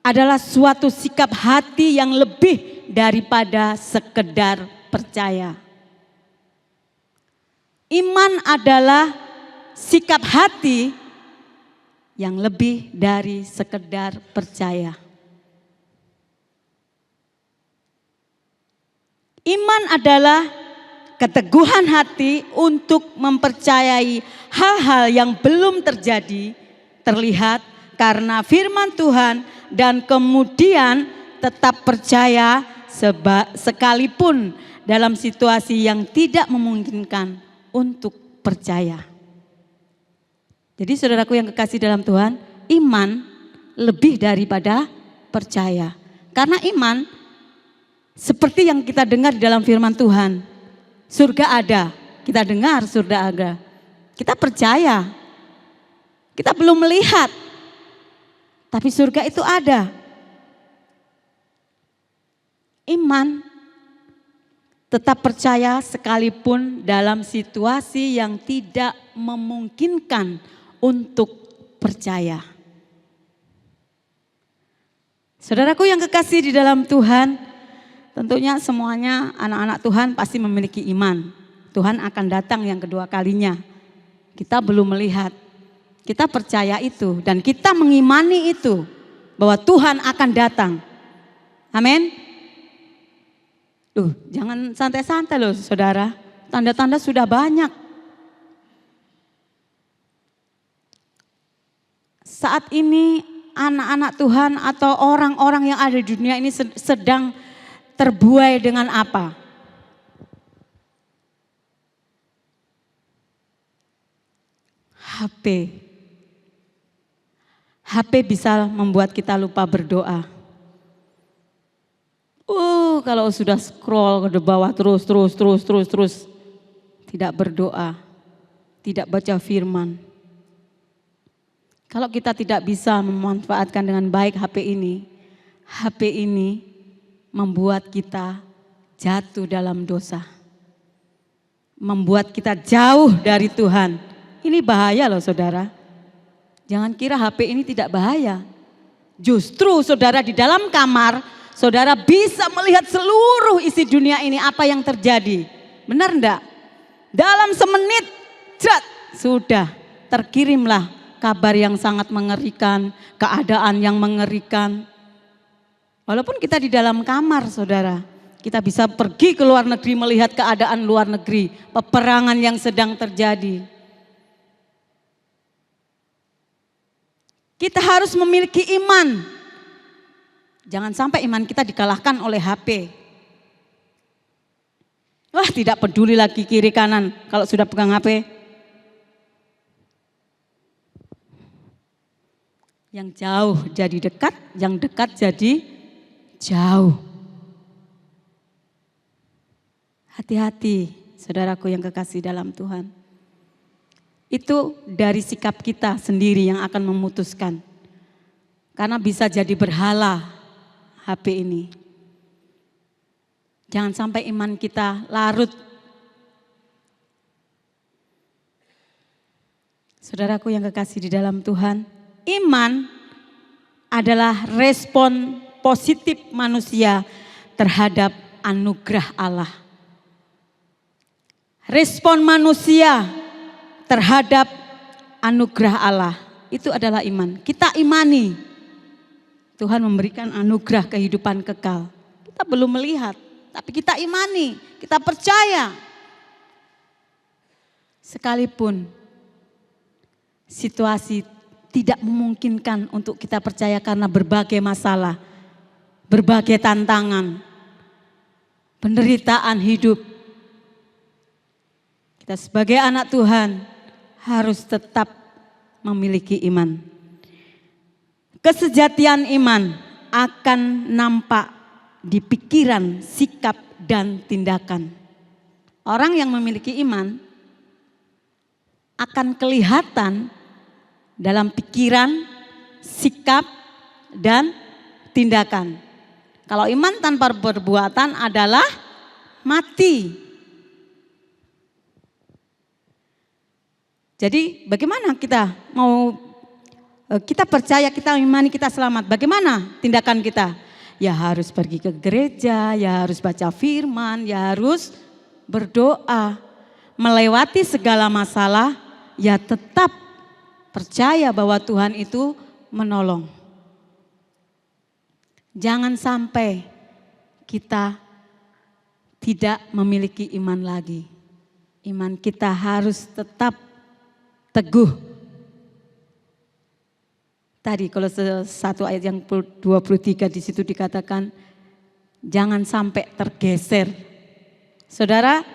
adalah suatu sikap hati yang lebih daripada sekedar percaya. Iman adalah sikap hati yang lebih dari sekedar percaya. Iman adalah keteguhan hati untuk mempercayai hal-hal yang belum terjadi, terlihat karena firman Tuhan dan kemudian tetap percaya sekalipun dalam situasi yang tidak memungkinkan untuk percaya. Jadi saudaraku yang kekasih dalam Tuhan, iman lebih daripada percaya. Karena iman seperti yang kita dengar di dalam firman Tuhan, surga ada, kita dengar surga ada. Kita percaya, kita belum melihat, tapi surga itu ada. Iman tetap percaya sekalipun dalam situasi yang tidak memungkinkan untuk percaya. Saudaraku yang kekasih di dalam Tuhan, tentunya semuanya anak-anak Tuhan pasti memiliki iman. Tuhan akan datang yang kedua kalinya. Kita belum melihat, kita percaya itu dan kita mengimani itu bahwa Tuhan akan datang. Amin. Jangan santai-santai loh saudara, tanda-tanda sudah banyak. Saat ini anak-anak Tuhan atau orang-orang yang ada di dunia ini sedang terbuai dengan apa? HP. HP bisa membuat kita lupa berdoa. Kalau sudah scroll ke bawah terus, tidak berdoa, tidak baca firman. Kalau kita tidak bisa memanfaatkan dengan baik HP ini, HP ini membuat kita jatuh dalam dosa. Membuat kita jauh dari Tuhan. Ini bahaya loh saudara. Jangan kira HP ini tidak bahaya. Justru saudara di dalam kamar, saudara bisa melihat seluruh isi dunia ini apa yang terjadi. Benar enggak? Dalam semenit, sudah terkirimlah kabar yang sangat mengerikan, keadaan yang mengerikan. Walaupun kita di dalam kamar saudara, kita bisa pergi ke luar negeri melihat keadaan luar negeri, peperangan yang sedang terjadi. Kita harus memiliki iman. Jangan sampai iman kita dikalahkan oleh HP. Wah, tidak peduli lagi kiri kanan kalau sudah pegang HP. Yang jauh jadi dekat, yang dekat jadi jauh. Hati-hati saudaraku yang kekasih dalam Tuhan. Itu dari sikap kita sendiri yang akan memutuskan. Karena bisa jadi berhala HP ini. Jangan sampai iman kita larut. Saudaraku yang kekasih di dalam Tuhan, iman adalah respon positif manusia terhadap anugerah Allah. Respon manusia terhadap anugerah Allah itu adalah iman. Kita imani Tuhan memberikan anugerah kehidupan kekal. Kita belum melihat, tapi kita imani, kita percaya. Sekalipun situasi tidak memungkinkan untuk kita percaya karena berbagai masalah, berbagai tantangan, penderitaan hidup. Kita sebagai anak Tuhan harus tetap memiliki iman. Kesejatian iman akan nampak di pikiran, sikap, dan tindakan. Orang yang memiliki iman akan kelihatan dalam pikiran, sikap, dan tindakan. Kalau iman tanpa perbuatan adalah mati. Jadi bagaimana kita kita percaya, kita imani, kita selamat. Bagaimana tindakan kita? Ya harus pergi ke gereja, ya harus baca firman, ya harus berdoa. Melewati segala masalah, ya tetap percaya bahwa Tuhan itu menolong. Jangan sampai kita tidak memiliki iman lagi. Iman kita harus tetap teguh. Tadi kalau satu ayat yang 23 di situ dikatakan jangan sampai tergeser. Saudara,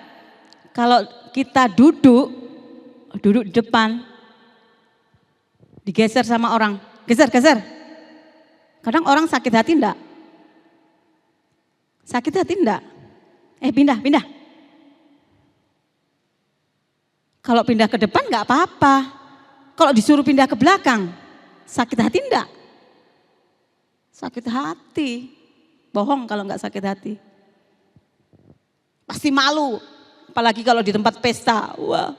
kalau kita duduk di depan digeser sama orang, geser. Kadang orang sakit hati enggak? Sakit hati enggak? Pindah. Kalau pindah ke depan enggak apa-apa. Kalau disuruh pindah ke belakang, sakit hati enggak? Sakit hati. Bohong kalau enggak sakit hati. Pasti malu. Apalagi kalau di tempat pesta. Wah,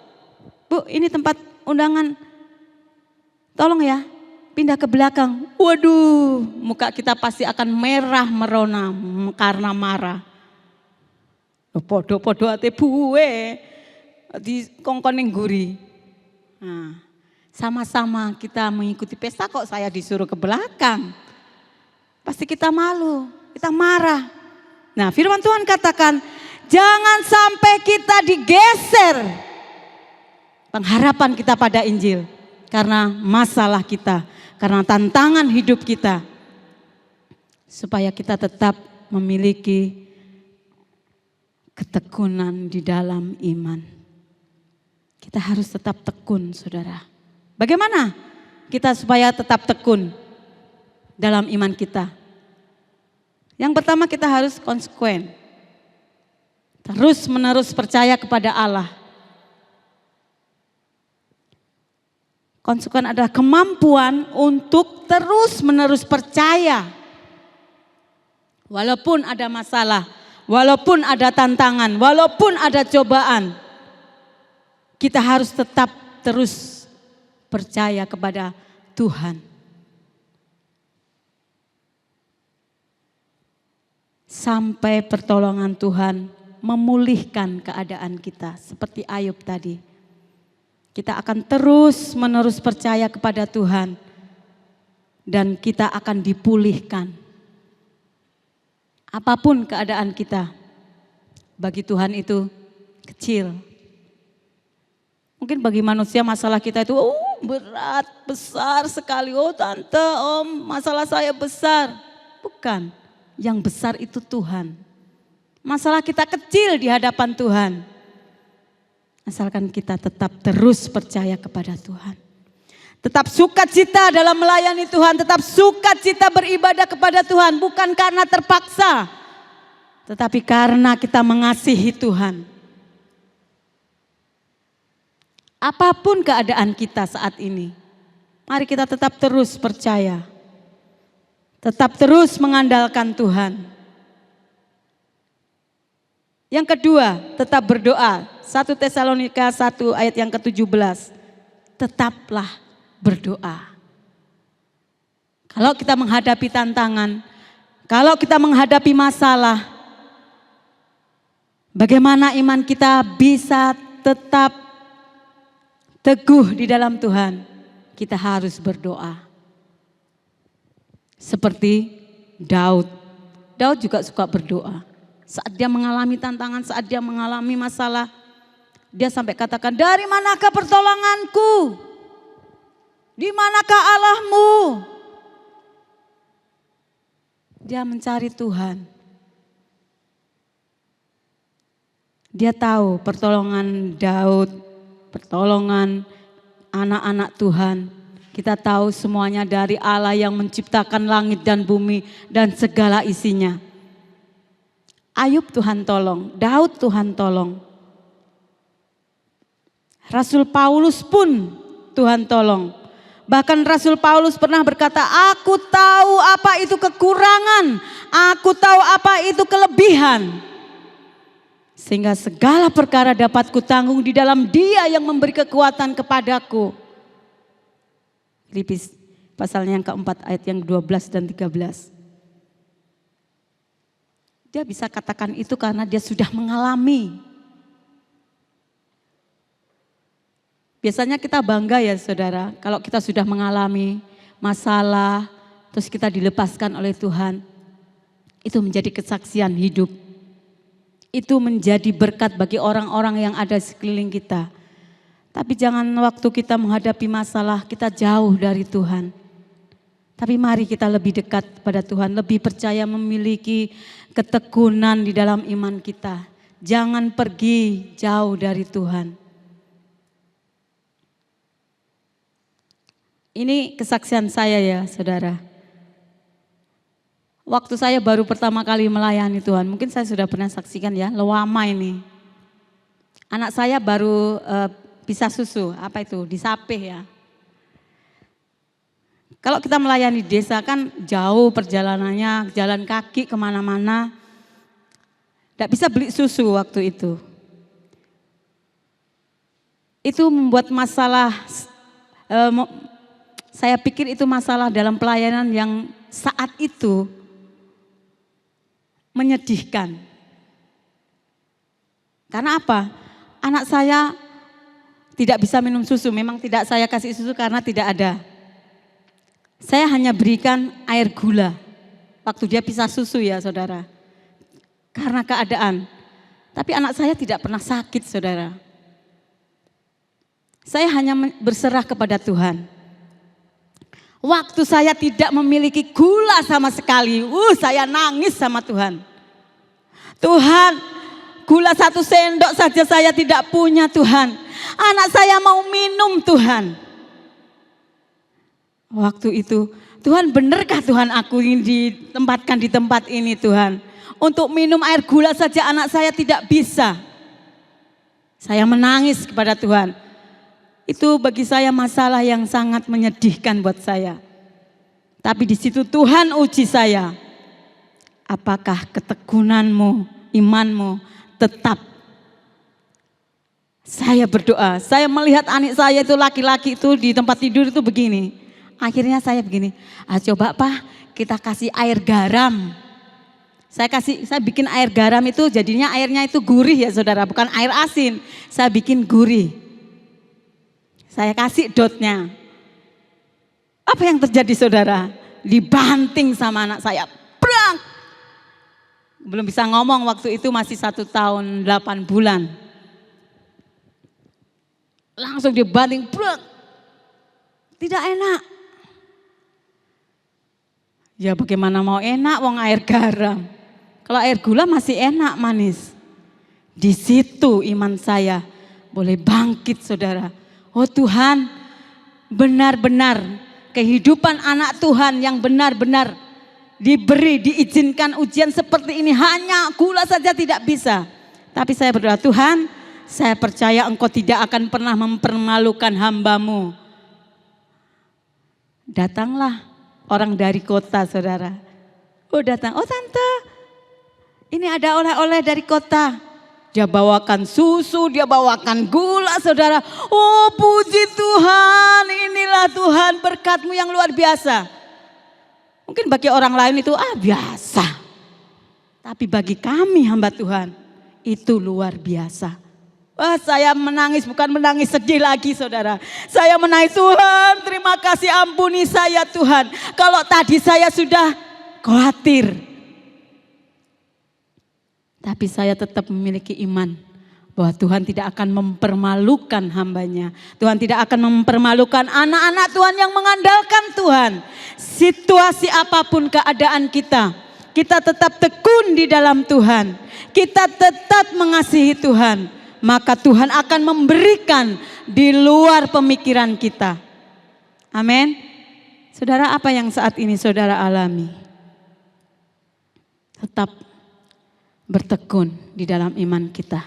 Bu, ini tempat undangan. Tolong ya, pindah ke belakang. Waduh, muka kita pasti akan merah merona karena marah. Podo-podo ate buwe. Di kongkoning guri. Nah, sama-sama kita mengikuti pesta kok saya disuruh ke belakang. Pasti kita malu, kita marah. Nah, firman Tuhan katakan, jangan sampai kita digeser pengharapan kita pada Injil. Karena masalah kita, karena tantangan hidup kita. Supaya kita tetap memiliki ketekunan di dalam iman. Kita harus tetap tekun, saudara. Bagaimana kita supaya tetap tekun dalam iman kita? Yang pertama kita harus konsekuen. Terus menerus percaya kepada Allah. Konsekuen adalah kemampuan untuk terus menerus percaya Walaupun ada masalah, walaupun ada tantangan, walaupun ada cobaan, kita harus tetap terus percaya kepada Tuhan. Sampai pertolongan Tuhan memulihkan keadaan kita. Seperti Ayub tadi. Kita akan terus menerus percaya kepada Tuhan. Dan kita akan dipulihkan. Apapun keadaan kita. Bagi Tuhan itu kecil. Mungkin bagi manusia masalah kita itu berat, besar sekali. Oh tante, om, masalah saya besar. Bukan, yang besar itu Tuhan. Masalah kita kecil di hadapan Tuhan. Asalkan kita tetap terus percaya kepada Tuhan. Tetap sukacita dalam melayani Tuhan. Tetap sukacita beribadah kepada Tuhan. Bukan karena terpaksa. Tetapi karena kita mengasihi Tuhan. Apapun keadaan kita saat ini. Mari kita tetap terus percaya. Tetap terus mengandalkan Tuhan. Yang kedua, tetap berdoa. 1 Tesalonika 1 ayat yang ke-17. Tetaplah berdoa. Kalau kita menghadapi tantangan, kalau kita menghadapi masalah, bagaimana iman kita bisa tetap teguh di dalam Tuhan? Kita harus berdoa. Seperti Daud. Daud juga suka berdoa. Saat dia mengalami tantangan, saat dia mengalami masalah, dia sampai katakan, dari manakah pertolonganku? Di manakah Allahmu? Dia mencari Tuhan. Dia tahu pertolongan Daud, pertolongan anak-anak Tuhan. Kita tahu semuanya dari Allah yang menciptakan langit dan bumi dan segala isinya. Ayub Tuhan tolong, Daud Tuhan tolong. Rasul Paulus pun Tuhan tolong. Bahkan Rasul Paulus pernah berkata, aku tahu apa itu kekurangan, aku tahu apa itu kelebihan. Sehingga segala perkara dapat kutanggung di dalam Dia yang memberi kekuatan kepadaku. Filipi pasalnya yang keempat ayat yang 12 dan 13. Dia bisa katakan itu karena dia sudah mengalami. Biasanya kita bangga ya saudara, kalau kita sudah mengalami masalah, terus kita dilepaskan oleh Tuhan. Itu menjadi kesaksian hidup. Itu menjadi berkat bagi orang-orang yang ada di sekeliling kita. Tapi jangan waktu kita menghadapi masalah, kita jauh dari Tuhan. Tapi mari kita lebih dekat pada Tuhan, lebih percaya memiliki ketekunan di dalam iman kita. Jangan pergi jauh dari Tuhan. Ini kesaksian saya ya saudara. Waktu saya baru pertama kali melayani Tuhan, mungkin saya sudah pernah saksikan ya, lewama ini. Anak saya baru bisa susu, apa itu, disapih ya. Kalau kita melayani desa kan jauh perjalanannya, jalan kaki kemana-mana. Tidak bisa beli susu waktu itu. Itu membuat masalah, saya pikir itu masalah dalam pelayanan yang saat itu menyedihkan. Karena apa? Anak saya tidak bisa minum susu, memang tidak saya kasih susu karena tidak ada. Saya hanya berikan air gula waktu dia pisah susu ya saudara. Karena keadaan. Tapi anak saya tidak pernah sakit saudara. Saya hanya berserah kepada Tuhan. Waktu saya tidak memiliki gula sama sekali. Saya nangis sama Tuhan. Tuhan, gula 1 sendok saja saya tidak punya Tuhan. Anak saya mau minum Tuhan. Waktu itu, Tuhan benarkah Tuhan aku ingin ditempatkan di tempat ini Tuhan. Untuk minum air gula saja anak saya tidak bisa. Saya menangis kepada Tuhan. Itu bagi saya masalah yang sangat menyedihkan buat saya. Tapi di situ Tuhan uji saya. Apakah ketekunanmu, imanmu tetap? Saya berdoa, saya melihat anak saya itu laki-laki itu di tempat tidur itu begini. Akhirnya saya begini, coba Pak kita kasih air garam. Saya bikin air garam itu jadinya airnya itu gurih ya saudara, bukan air asin. Saya bikin gurih. Saya kasih dotnya. Apa yang terjadi saudara? Dibanting sama anak saya. Brang! Belum bisa ngomong waktu itu masih 1 tahun 8 bulan. Langsung dibanting. Brang! Tidak enak. Ya bagaimana mau enak wong air garam. Kalau air gula masih enak manis. Di situ iman saya boleh bangkit saudara. Oh Tuhan, benar-benar kehidupan anak Tuhan yang benar-benar diberi, diizinkan ujian seperti ini hanya gula saja tidak bisa. Tapi saya berdoa, Tuhan saya percaya Engkau tidak akan pernah mempermalukan hamba-Mu. Datanglah orang dari kota saudara. Oh datang, oh tante ini ada oleh-oleh dari kota. Dia bawakan susu, dia bawakan gula saudara. Oh puji Tuhan, inilah Tuhan berkat-Mu yang luar biasa. Mungkin bagi orang lain itu biasa. Tapi bagi kami hamba Tuhan itu luar biasa. Wah saya menangis, bukan menangis sedih lagi saudara. Saya menangis, Tuhan terima kasih ampuni saya Tuhan. Kalau tadi saya sudah khawatir. Tapi saya tetap memiliki iman bahwa Tuhan tidak akan mempermalukan hamba-Nya. Tuhan tidak akan mempermalukan anak-anak Tuhan yang mengandalkan Tuhan. Situasi apapun keadaan kita tetap tekun di dalam Tuhan. Kita tetap mengasihi Tuhan. Maka Tuhan akan memberikan di luar pemikiran kita. Amin. Saudara, apa yang saat ini saudara alami? Tetap bertekun di dalam iman kita.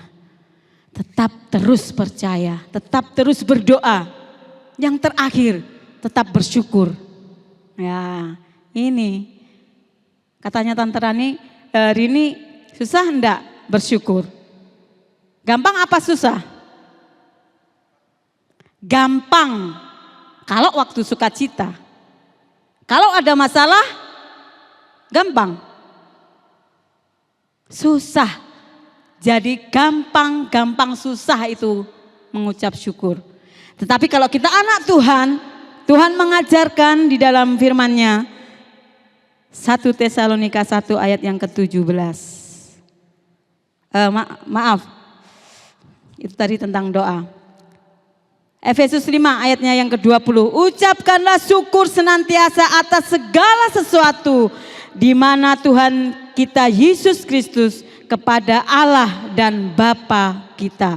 Tetap terus percaya, tetap terus berdoa. Yang terakhir, tetap bersyukur. Ya, ini katanya Tante Rani, Rini susah enggak bersyukur? Gampang apa susah? Gampang kalau waktu sukacita. Kalau ada masalah, gampang. Susah. Jadi gampang susah itu mengucap syukur. Tetapi kalau kita anak Tuhan, Tuhan mengajarkan di dalam firman-Nya 1 Tesalonika 1 ayat yang ke-17. Maaf. Itu tadi tentang doa. Efesus 5 ayatnya yang ke-20. Ucapkanlah syukur senantiasa atas segala sesuatu di mana Tuhan kita Yesus Kristus kepada Allah dan Bapa kita.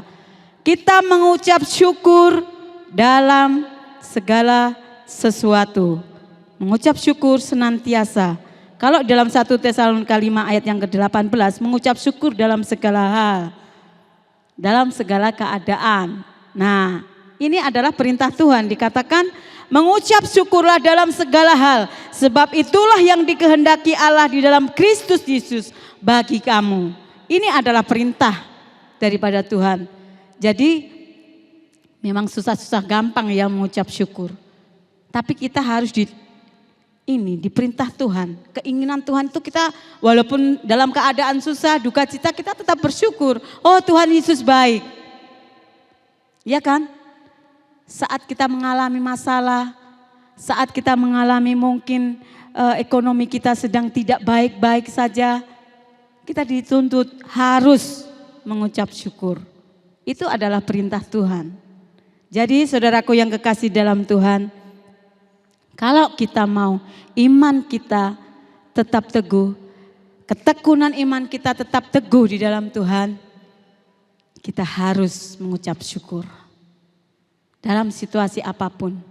Kita mengucap syukur dalam segala sesuatu. Mengucap syukur senantiasa. Kalau dalam 1 Tesalonika 5 ayat yang ke-18 mengucap syukur dalam segala hal. Dalam segala keadaan. Nah, ini adalah perintah Tuhan, dikatakan mengucap syukurlah dalam segala hal. Sebab itulah yang dikehendaki Allah di dalam Kristus Yesus bagi kamu. Ini adalah perintah daripada Tuhan. Jadi memang susah-susah gampang ya mengucap syukur. Tapi kita harus diperintah Tuhan. Keinginan Tuhan itu kita walaupun dalam keadaan susah, duka cita kita tetap bersyukur. Oh Tuhan Yesus baik. Ya kan? Saat kita mengalami masalah, saat kita mengalami mungkin ekonomi kita sedang tidak baik-baik saja, kita dituntut harus mengucap syukur. Itu adalah perintah Tuhan. Jadi saudaraku yang kekasih dalam Tuhan, kalau kita mau iman kita tetap teguh, ketekunan iman kita tetap teguh di dalam Tuhan, kita harus mengucap syukur. Dalam situasi apapun,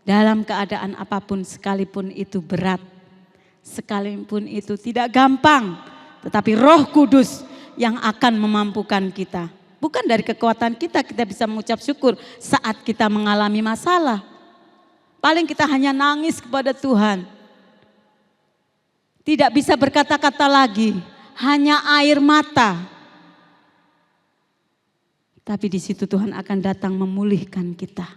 dalam keadaan apapun, sekalipun itu berat, sekalipun itu tidak gampang, tetapi Roh Kudus yang akan memampukan kita. Bukan dari kekuatan kita bisa mengucap syukur saat kita mengalami masalah. Paling kita hanya nangis kepada Tuhan. tidak bisa berkata-kata lagi, hanya air mata. Tapi di situ Tuhan akan datang memulihkan kita.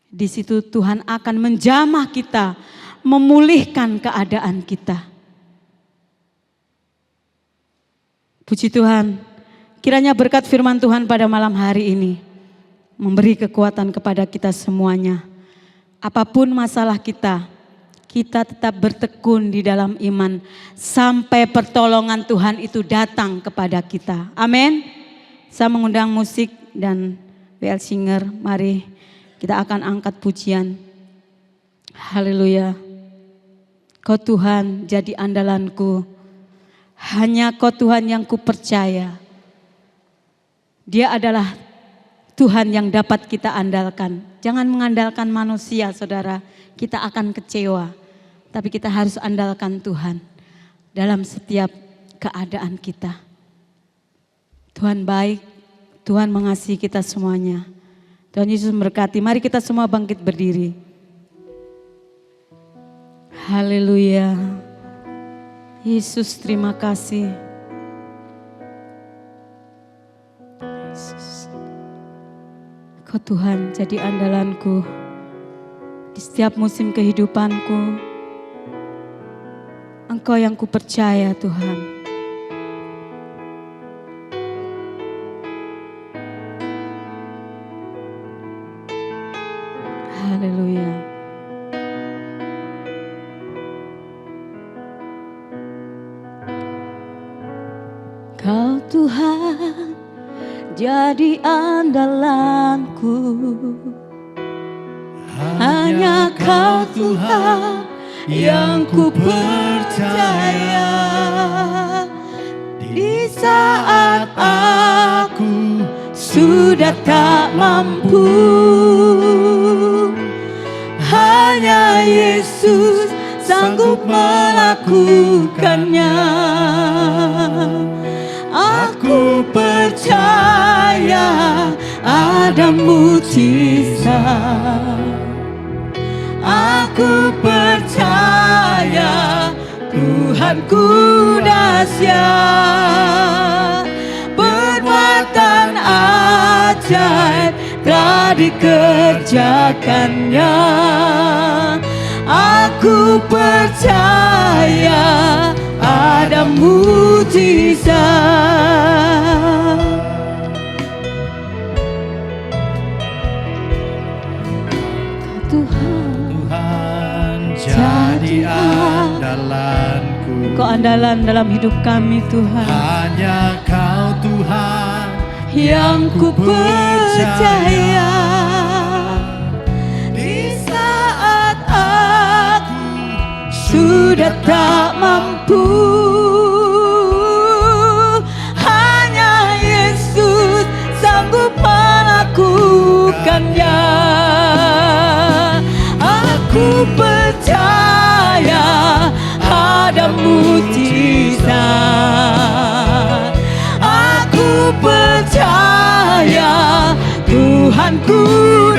Di situ Tuhan akan menjamah kita, memulihkan keadaan kita. Puji Tuhan, kiranya berkat firman Tuhan pada malam hari ini memberi kekuatan kepada kita semuanya. Apapun masalah kita, kita tetap bertekun di dalam iman sampai pertolongan Tuhan itu datang kepada kita. Amin. Saya mengundang musik dan WL Singer, mari kita akan angkat pujian. Haleluya. Kau Tuhan jadi andalanku, hanya Kau Tuhan yang ku percaya. Dia adalah Tuhan yang dapat kita andalkan. Jangan mengandalkan manusia, saudara. Kita akan kecewa. Tapi kita harus andalkan Tuhan dalam setiap keadaan kita. Tuhan baik, Tuhan mengasihi kita semuanya. Tuhan Yesus memberkati. Mari kita semua bangkit berdiri. Haleluya. Yesus, terima kasih. Yesus. Kau Tuhan jadi andalanku di setiap musim kehidupanku. Engkau yang ku percaya Tuhan. Haleluya. Kau Tuhan jadi andalanku, hanya Kau Tuhan yang ku percaya. Di saat aku sudah tak mampu, hanya Yesus sanggup melakukannya. Aku percaya ada mujizat. Aku percaya Tuhanku dahsyat. Perbuatan ajaib telah dikerjakannya. Aku percaya ada mujizat. Tuhan jadi andalanku. Kau andalan dalam hidup kami Tuhan. Hanya Kau Tuhan yang ku percaya. Di saat aku sudah tak mampu, hanya Yesus sanggup melakukannya. Aku percaya ada mujizat. Aku percaya Tuhanku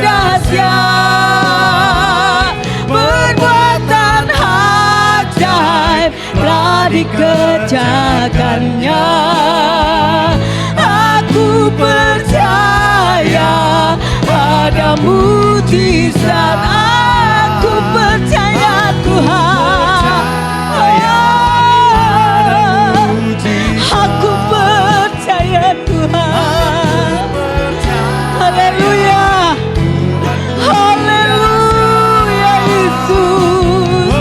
dahsyat. Perbuatan ajaib telah dikerjakannya. Aku percaya ada mujizat. Aku percaya Tuhan. Aku percaya Tuhan. Haleluya. Haleluya Yesus.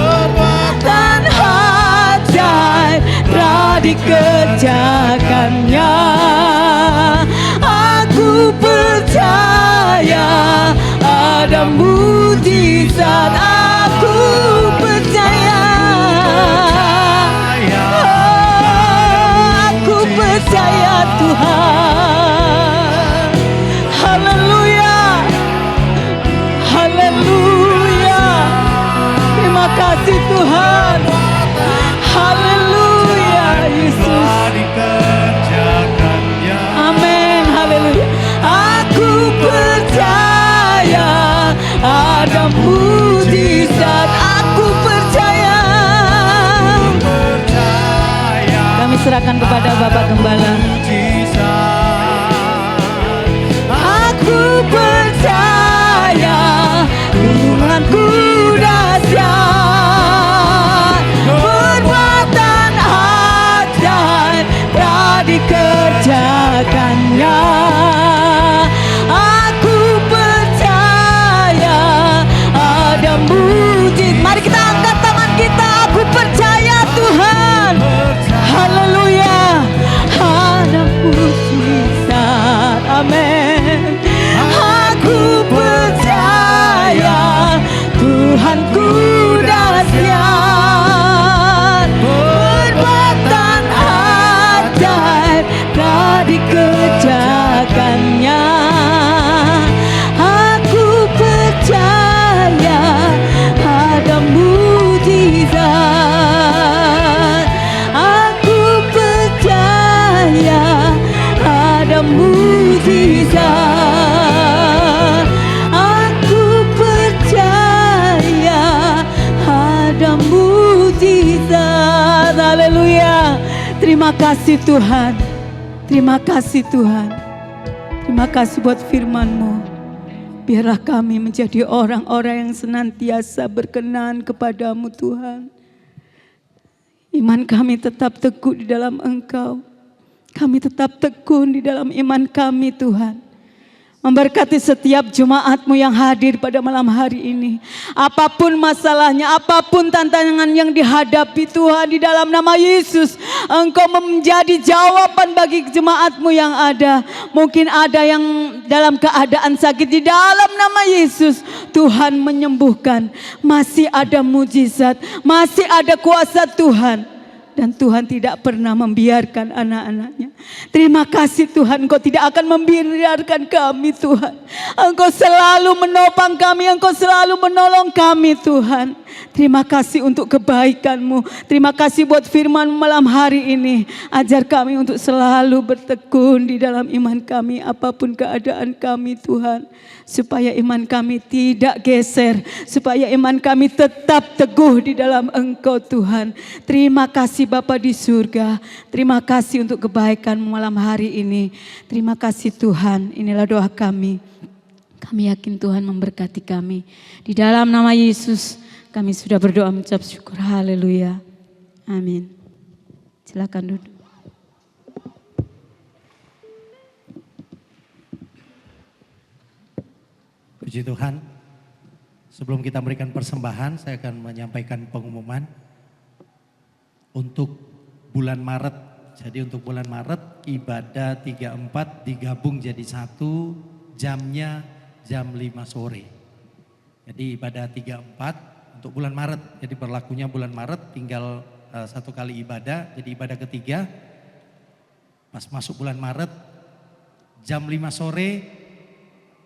Dan ajaib telah dikerjakannya. Aku percaya ada mujizat. Aku percaya. Aku percaya Tuhan. Haleluya. Haleluya. Terima kasih Tuhan. Haleluya Yesus. Amin. Haleluya. Aku percaya ada mujizat. Serahkan kepada Bapak Gembala. Aku percaya Tuhanku dahsyat, perbuatan ajaib telah dikerjakannya. Aku percaya ada mujizat. Mari kita angkat tangan kita. Aku percaya Tuhan. Haleluya. Ada mujizat. Amin. Aku percaya Tuhanku dahsyat, perbuatan ajaib telah dikerjakannya. Aku percaya ada mujizat. Aku percaya ada mujizat. Aku percaya ada mujizat. Haleluya. Terima kasih Tuhan. Terima kasih Tuhan. Terima kasih buat firman-Mu. Biarlah kami menjadi orang-orang yang senantiasa berkenan kepadamu Tuhan. Iman kami tetap teguh di dalam Engkau. Kami tetap tekun di dalam iman kami Tuhan. Memberkati setiap jemaat-Mu yang hadir pada malam hari ini. Apapun masalahnya, apapun tantangan yang dihadapi Tuhan, di dalam nama Yesus Engkau menjadi jawaban bagi jemaat-Mu yang ada. Mungkin ada yang dalam keadaan sakit, di dalam nama Yesus Tuhan menyembuhkan. Masih ada mujizat, masih ada kuasa Tuhan. Dan Tuhan tidak pernah membiarkan anak-anaknya. Terima kasih Tuhan, Engkau tidak akan membiarkan kami Tuhan. Engkau selalu menopang kami, Engkau selalu menolong kami Tuhan. Terima kasih untuk kebaikan-Mu. Terima kasih buat firman malam hari ini. Ajar kami untuk selalu bertekun di dalam iman kami, apapun keadaan kami Tuhan. Supaya iman kami tidak geser, supaya iman kami tetap teguh di dalam Engkau Tuhan. Terima kasih Bapa di surga. Terima kasih untuk kebaikan malam hari ini. Terima kasih Tuhan. Inilah doa kami. Kami yakin Tuhan memberkati kami. Di dalam nama Yesus kami sudah berdoa mengucap syukur. Haleluya. Amin. Silakan duduk. Puji Tuhan. Sebelum kita memberikan persembahan, saya akan menyampaikan pengumuman untuk bulan Maret. Jadi untuk bulan Maret ibadah 34 digabung jadi satu, jamnya jam 5 sore. Jadi ibadah 34 untuk bulan Maret. Jadi berlakunya bulan Maret tinggal satu kali ibadah. Jadi ibadah ketiga pas masuk bulan Maret jam 5 sore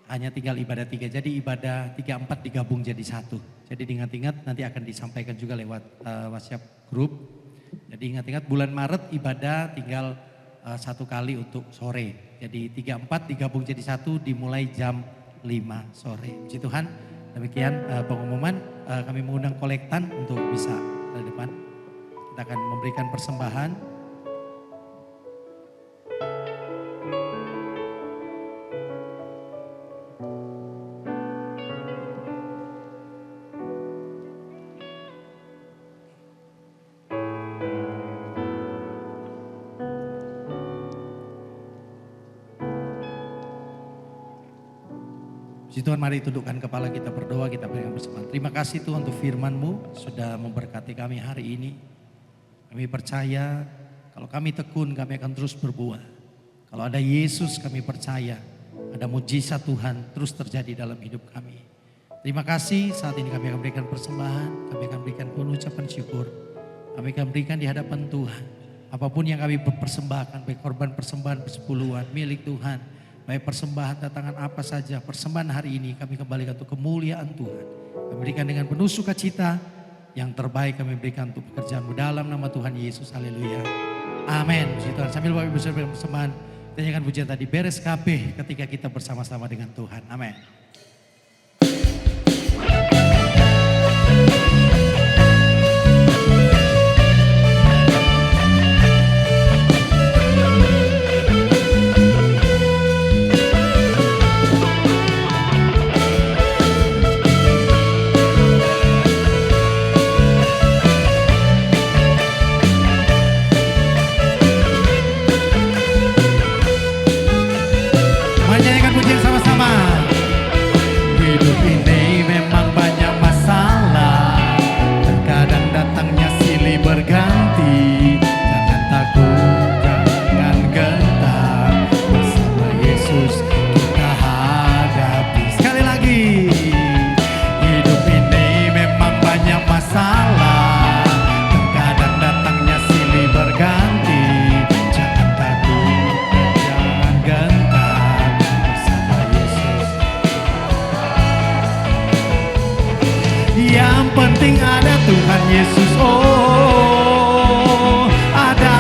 hanya tinggal ibadah 3. Jadi ibadah 34 digabung jadi satu. Jadi diingat-ingat nanti akan disampaikan juga lewat WhatsApp group. Jadi ingat-ingat bulan Maret ibadah tinggal satu kali untuk sore. Jadi 34 digabung jadi satu dimulai jam 5 sore. Puji Tuhan. Demikian pengumuman. Kami mengundang kolektan untuk bisa ke depan. Kita akan memberikan persembahan. Puji Tuhan, mari tundukkan kepala kita berdoa, kita berikan persembahan. Terima kasih Tuhan untuk firman-Mu sudah memberkati kami hari ini. Kami percaya kalau kami tekun kami akan terus berbuah. Kalau ada Yesus kami percaya ada mujizat Tuhan terus terjadi dalam hidup kami. Terima kasih, saat ini kami akan berikan persembahan, kami akan berikan ucapan syukur. Kami akan berikan di hadapan Tuhan. Apapun yang kami persembahkan, baik korban persembahan persepuluhan milik Tuhan. Baik persembahan datangan apa saja, persembahan hari ini kami kembalikan untuk kemuliaan Tuhan. Kami berikan dengan penuh sukacita, yang terbaik kami berikan untuk pekerjaan-Mu dalam nama Tuhan Yesus. Haleluya. Amin. Puji Tuhan. Sambil Bapak Ibu Saudara persembahan, kita nyanyikan pujian tadi, beres kabeh ketika kita bersama-sama dengan Tuhan. Amin. penting ada Tuhan Yesus. Oh, ada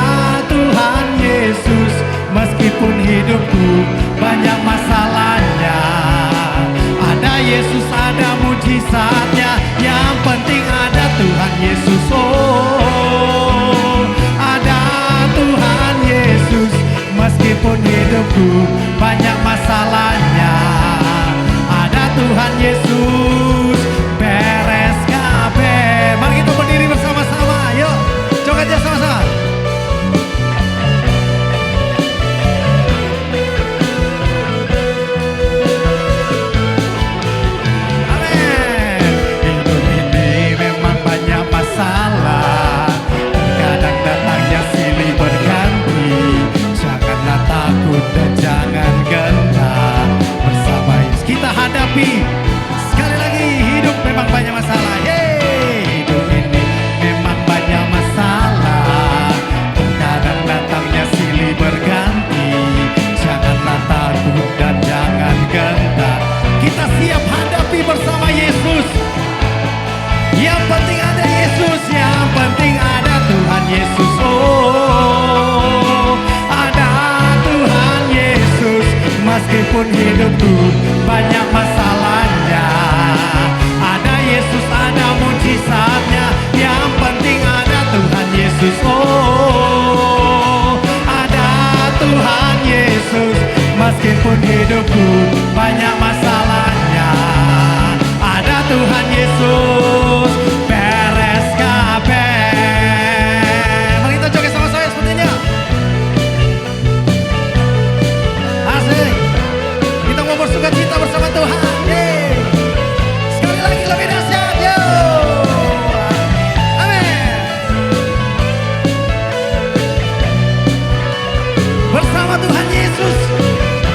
Tuhan Yesus. Meskipun hidupku banyak masalahnya, ada Yesus, ada mujizatnya. Yang penting ada Tuhan Yesus. Oh, ada Tuhan Yesus. Meskipun hidupku banyak masalahnya, ada Tuhan Yesus. Beres kabeh. Mari kita berdiri bersama-sama. Yuk, coba aja sama-sama. Amin. Hidup ini memang banyak masalah, kadang datangnya silih berganti. Janganlah takut dan jangan gentar. Bersama Yesus kita hadapi. Sekali lagi, hidup memang banyak masalah. Yeay. Hidup ini memang banyak masalah, kadang datangnya silih berganti. Janganlah takut dan jangan gentar. Kita siap hadapi bersama Yesus. Yang penting ada Yesus, yang penting ada Tuhan Yesus. Oh, ada Tuhan Yesus. Meskipun hidupku banyak masalahnya, ada Yesus, ada mujizatnya. Yang penting ada Tuhan Yesus. Oh, ada Tuhan Yesus. Meskipun hidupku banyak masalahnya, ada Tuhan Yesus. Beres kabeh. Mari kita joget sama saya sepertinya. Asik. Kita mau bersuka cita bersama Tuhan. Yeay. Sekali lagi lebih dahsyat. Yo. Amin. Bersama Tuhan Yesus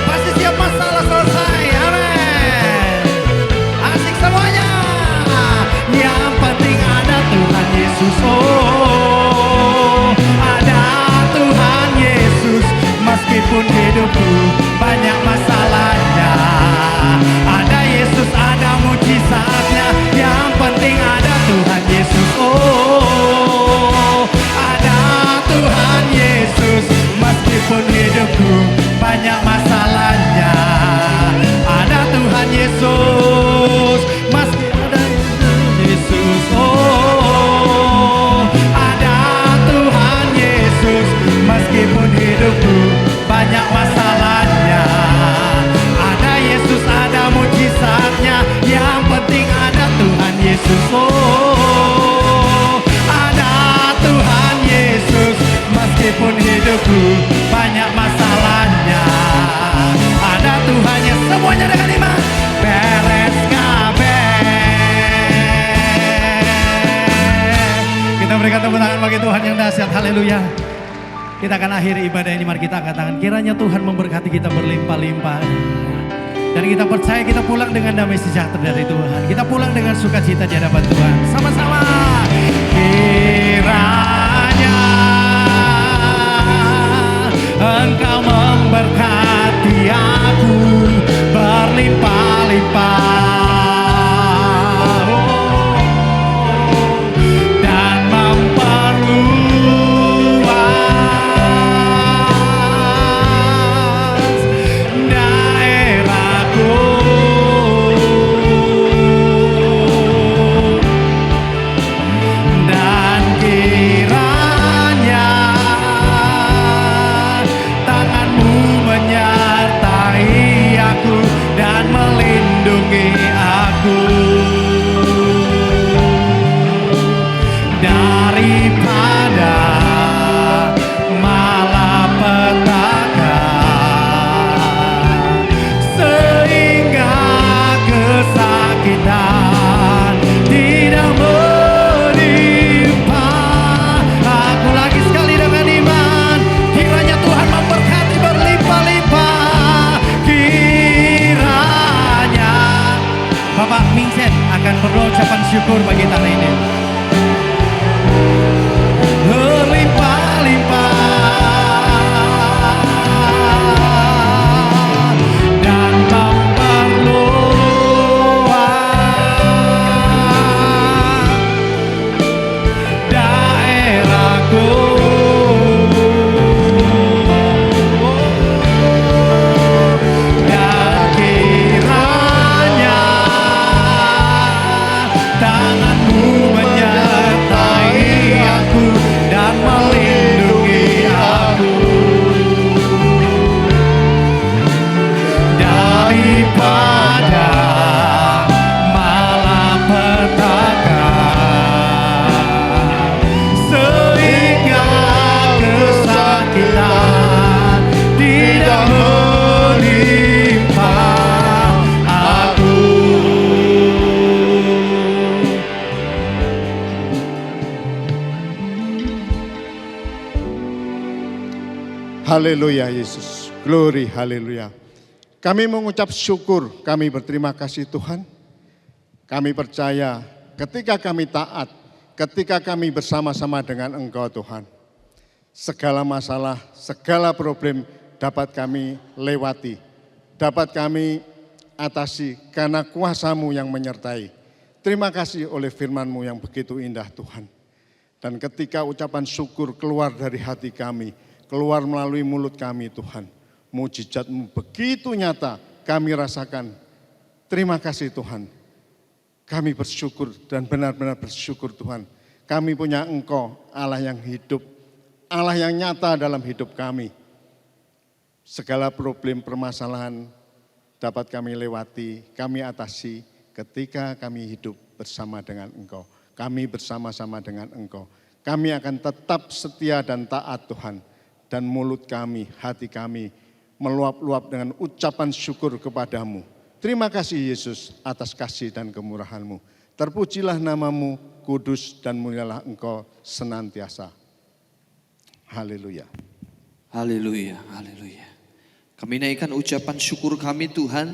pasti siap masalah selesai. Amin. Asik semuanya. Yang penting ada Tuhan Yesus. Oh, ada Tuhan Yesus. Meskipun hidupku banyak masalahnya, ada Yesus, ada mujizatnya. Yang penting ada Tuhan Yesus. Oh, ada Tuhan Yesus. Meskipun hidupku banyak masalahnya, ada Tuhan Yesus. Meski ada Yesus. Oh, ada Tuhan Yesus. Meskipun hidupku banyak masalahnya, ada Yesus, ada mujizatnya. Yang penting ada Tuhan Yesus. Oh, ada Tuhan Yesus. Meskipun hidupku banyak masalahnya, ada Tuhannya. Semuanya dengan iman. Beres kabeh. Kita berikan tepuk tangan bagi Tuhan yang dahsyat. Haleluya. Kita akan akhiri ibadah ini. Mari kita angkat tangan. Kiranya Tuhan memberkati kita berlimpah-limpah. Dan kita percaya kita pulang dengan damai sejahtera dari Tuhan. Kita pulang dengan sukacita di hadapan Tuhan. Sama-sama. Kiranya Engkau memberkati aku berlimpah-limpah. Dan memperluas daerahku. Dan kiranya tanganmu menyertai aku dan melindungi aku daripada malapetaka, sehingga kesakitan tidak menimpa aku. Lagi sekali dengan iman. Kiranya Tuhan memberkati berlimpah-limpah. Kiranya Bapak Mingset akan berdoa ucapan syukur bagi tanah ini. Berlimpah-limpah dan memperluas Haleluya Yesus. Glory, haleluya. Kami mengucap syukur, kami berterima kasih Tuhan. Kami percaya ketika kami taat, ketika kami bersama-sama dengan Engkau Tuhan, segala masalah, segala problem dapat kami lewati, dapat kami atasi karena kuasa-Mu yang menyertai. Terima kasih oleh firman-Mu yang begitu indah Tuhan. Dan ketika ucapan syukur keluar dari hati kami, keluar melalui mulut kami Tuhan, mujizat-Mu begitu nyata kami rasakan. Terima kasih Tuhan. Kami bersyukur dan benar-benar bersyukur Tuhan. Kami punya Engkau, Allah yang hidup, Allah yang nyata dalam hidup kami. Segala problem permasalahan dapat kami lewati, kami atasi ketika kami hidup bersama dengan Engkau. Kami bersama-sama dengan Engkau. Kami akan tetap setia dan taat Tuhan. Dan mulut kami, hati kami meluap-luap dengan ucapan syukur kepadamu. Terima kasih Yesus atas kasih dan kemurahan-Mu. Terpujilah nama-Mu, kudus dan mulialah Engkau senantiasa. Haleluya. Haleluya, haleluya. Kami naikkan ucapan syukur kami Tuhan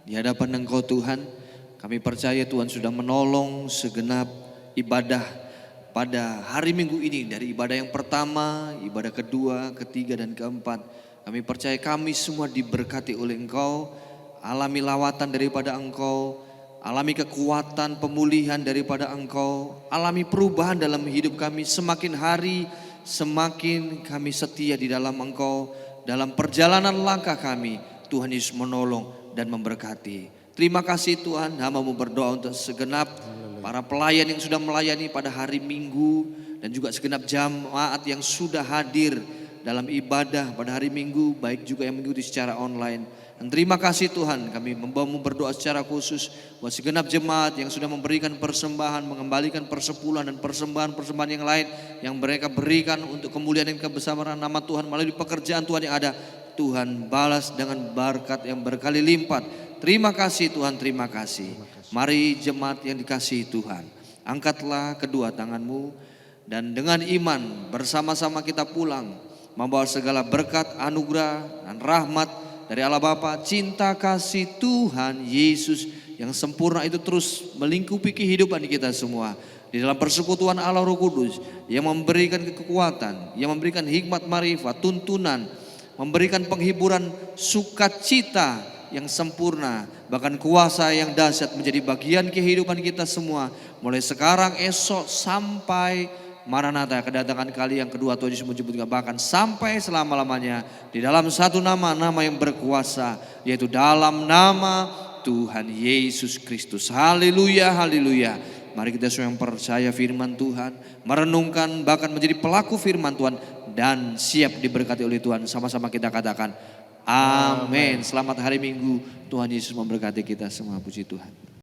di hadapan Engkau Tuhan. Kami percaya Tuhan sudah menolong segenap ibadah pada hari Minggu ini. Dari ibadah yang pertama, ibadah kedua, ketiga dan keempat. Kami percaya kami semua diberkati oleh Engkau. Alami lawatan daripada Engkau. Alami kekuatan pemulihan daripada Engkau. Alami perubahan dalam hidup kami. Semakin hari semakin kami setia di dalam Engkau. Dalam perjalanan langkah kami, Tuhan Yesus menolong dan memberkati. Terima kasih Tuhan, hamba-Mu berdoa untuk segenap para pelayan yang sudah melayani pada hari Minggu dan juga segenap jemaat yang sudah hadir dalam ibadah pada hari Minggu, baik juga yang mengikuti secara online. Dan terima kasih Tuhan, kami membawa-Mu berdoa secara khusus buat segenap jemaat yang sudah memberikan persembahan, mengembalikan persepuluhan dan persembahan-persembahan yang lain yang mereka berikan untuk kemuliaan dan kebesaran nama Tuhan melalui pekerjaan Tuhan yang ada. Tuhan balas dengan berkat yang berkali lipat. Terima kasih Tuhan, terima kasih. Mari jemaat yang dikasihi Tuhan, angkatlah kedua tanganmu dan dengan iman bersama-sama kita pulang membawa segala berkat, anugerah dan rahmat dari Allah Bapa, cinta kasih Tuhan Yesus yang sempurna itu terus melingkupi kehidupan kita semua. Di dalam persekutuan Allah Roh Kudus yang memberikan kekuatan, yang memberikan hikmat marifat, tuntunan, memberikan penghiburan, sukacita yang sempurna, bahkan kuasa yang dahsyat menjadi bagian kehidupan kita semua. Mulai sekarang, esok, sampai Maranatha, kedatangan kali yang kedua Tuhan Yesus menyebutkan, bahkan sampai selama-lamanya di dalam satu nama, nama yang berkuasa, yaitu dalam nama Tuhan Yesus Kristus. Haleluya, haleluya. Mari kita semua yang percaya firman Tuhan, merenungkan bahkan menjadi pelaku firman Tuhan dan siap diberkati oleh Tuhan. Sama-sama kita katakan amin. Selamat hari Minggu, Tuhan Yesus memberkati kita semua, puji Tuhan.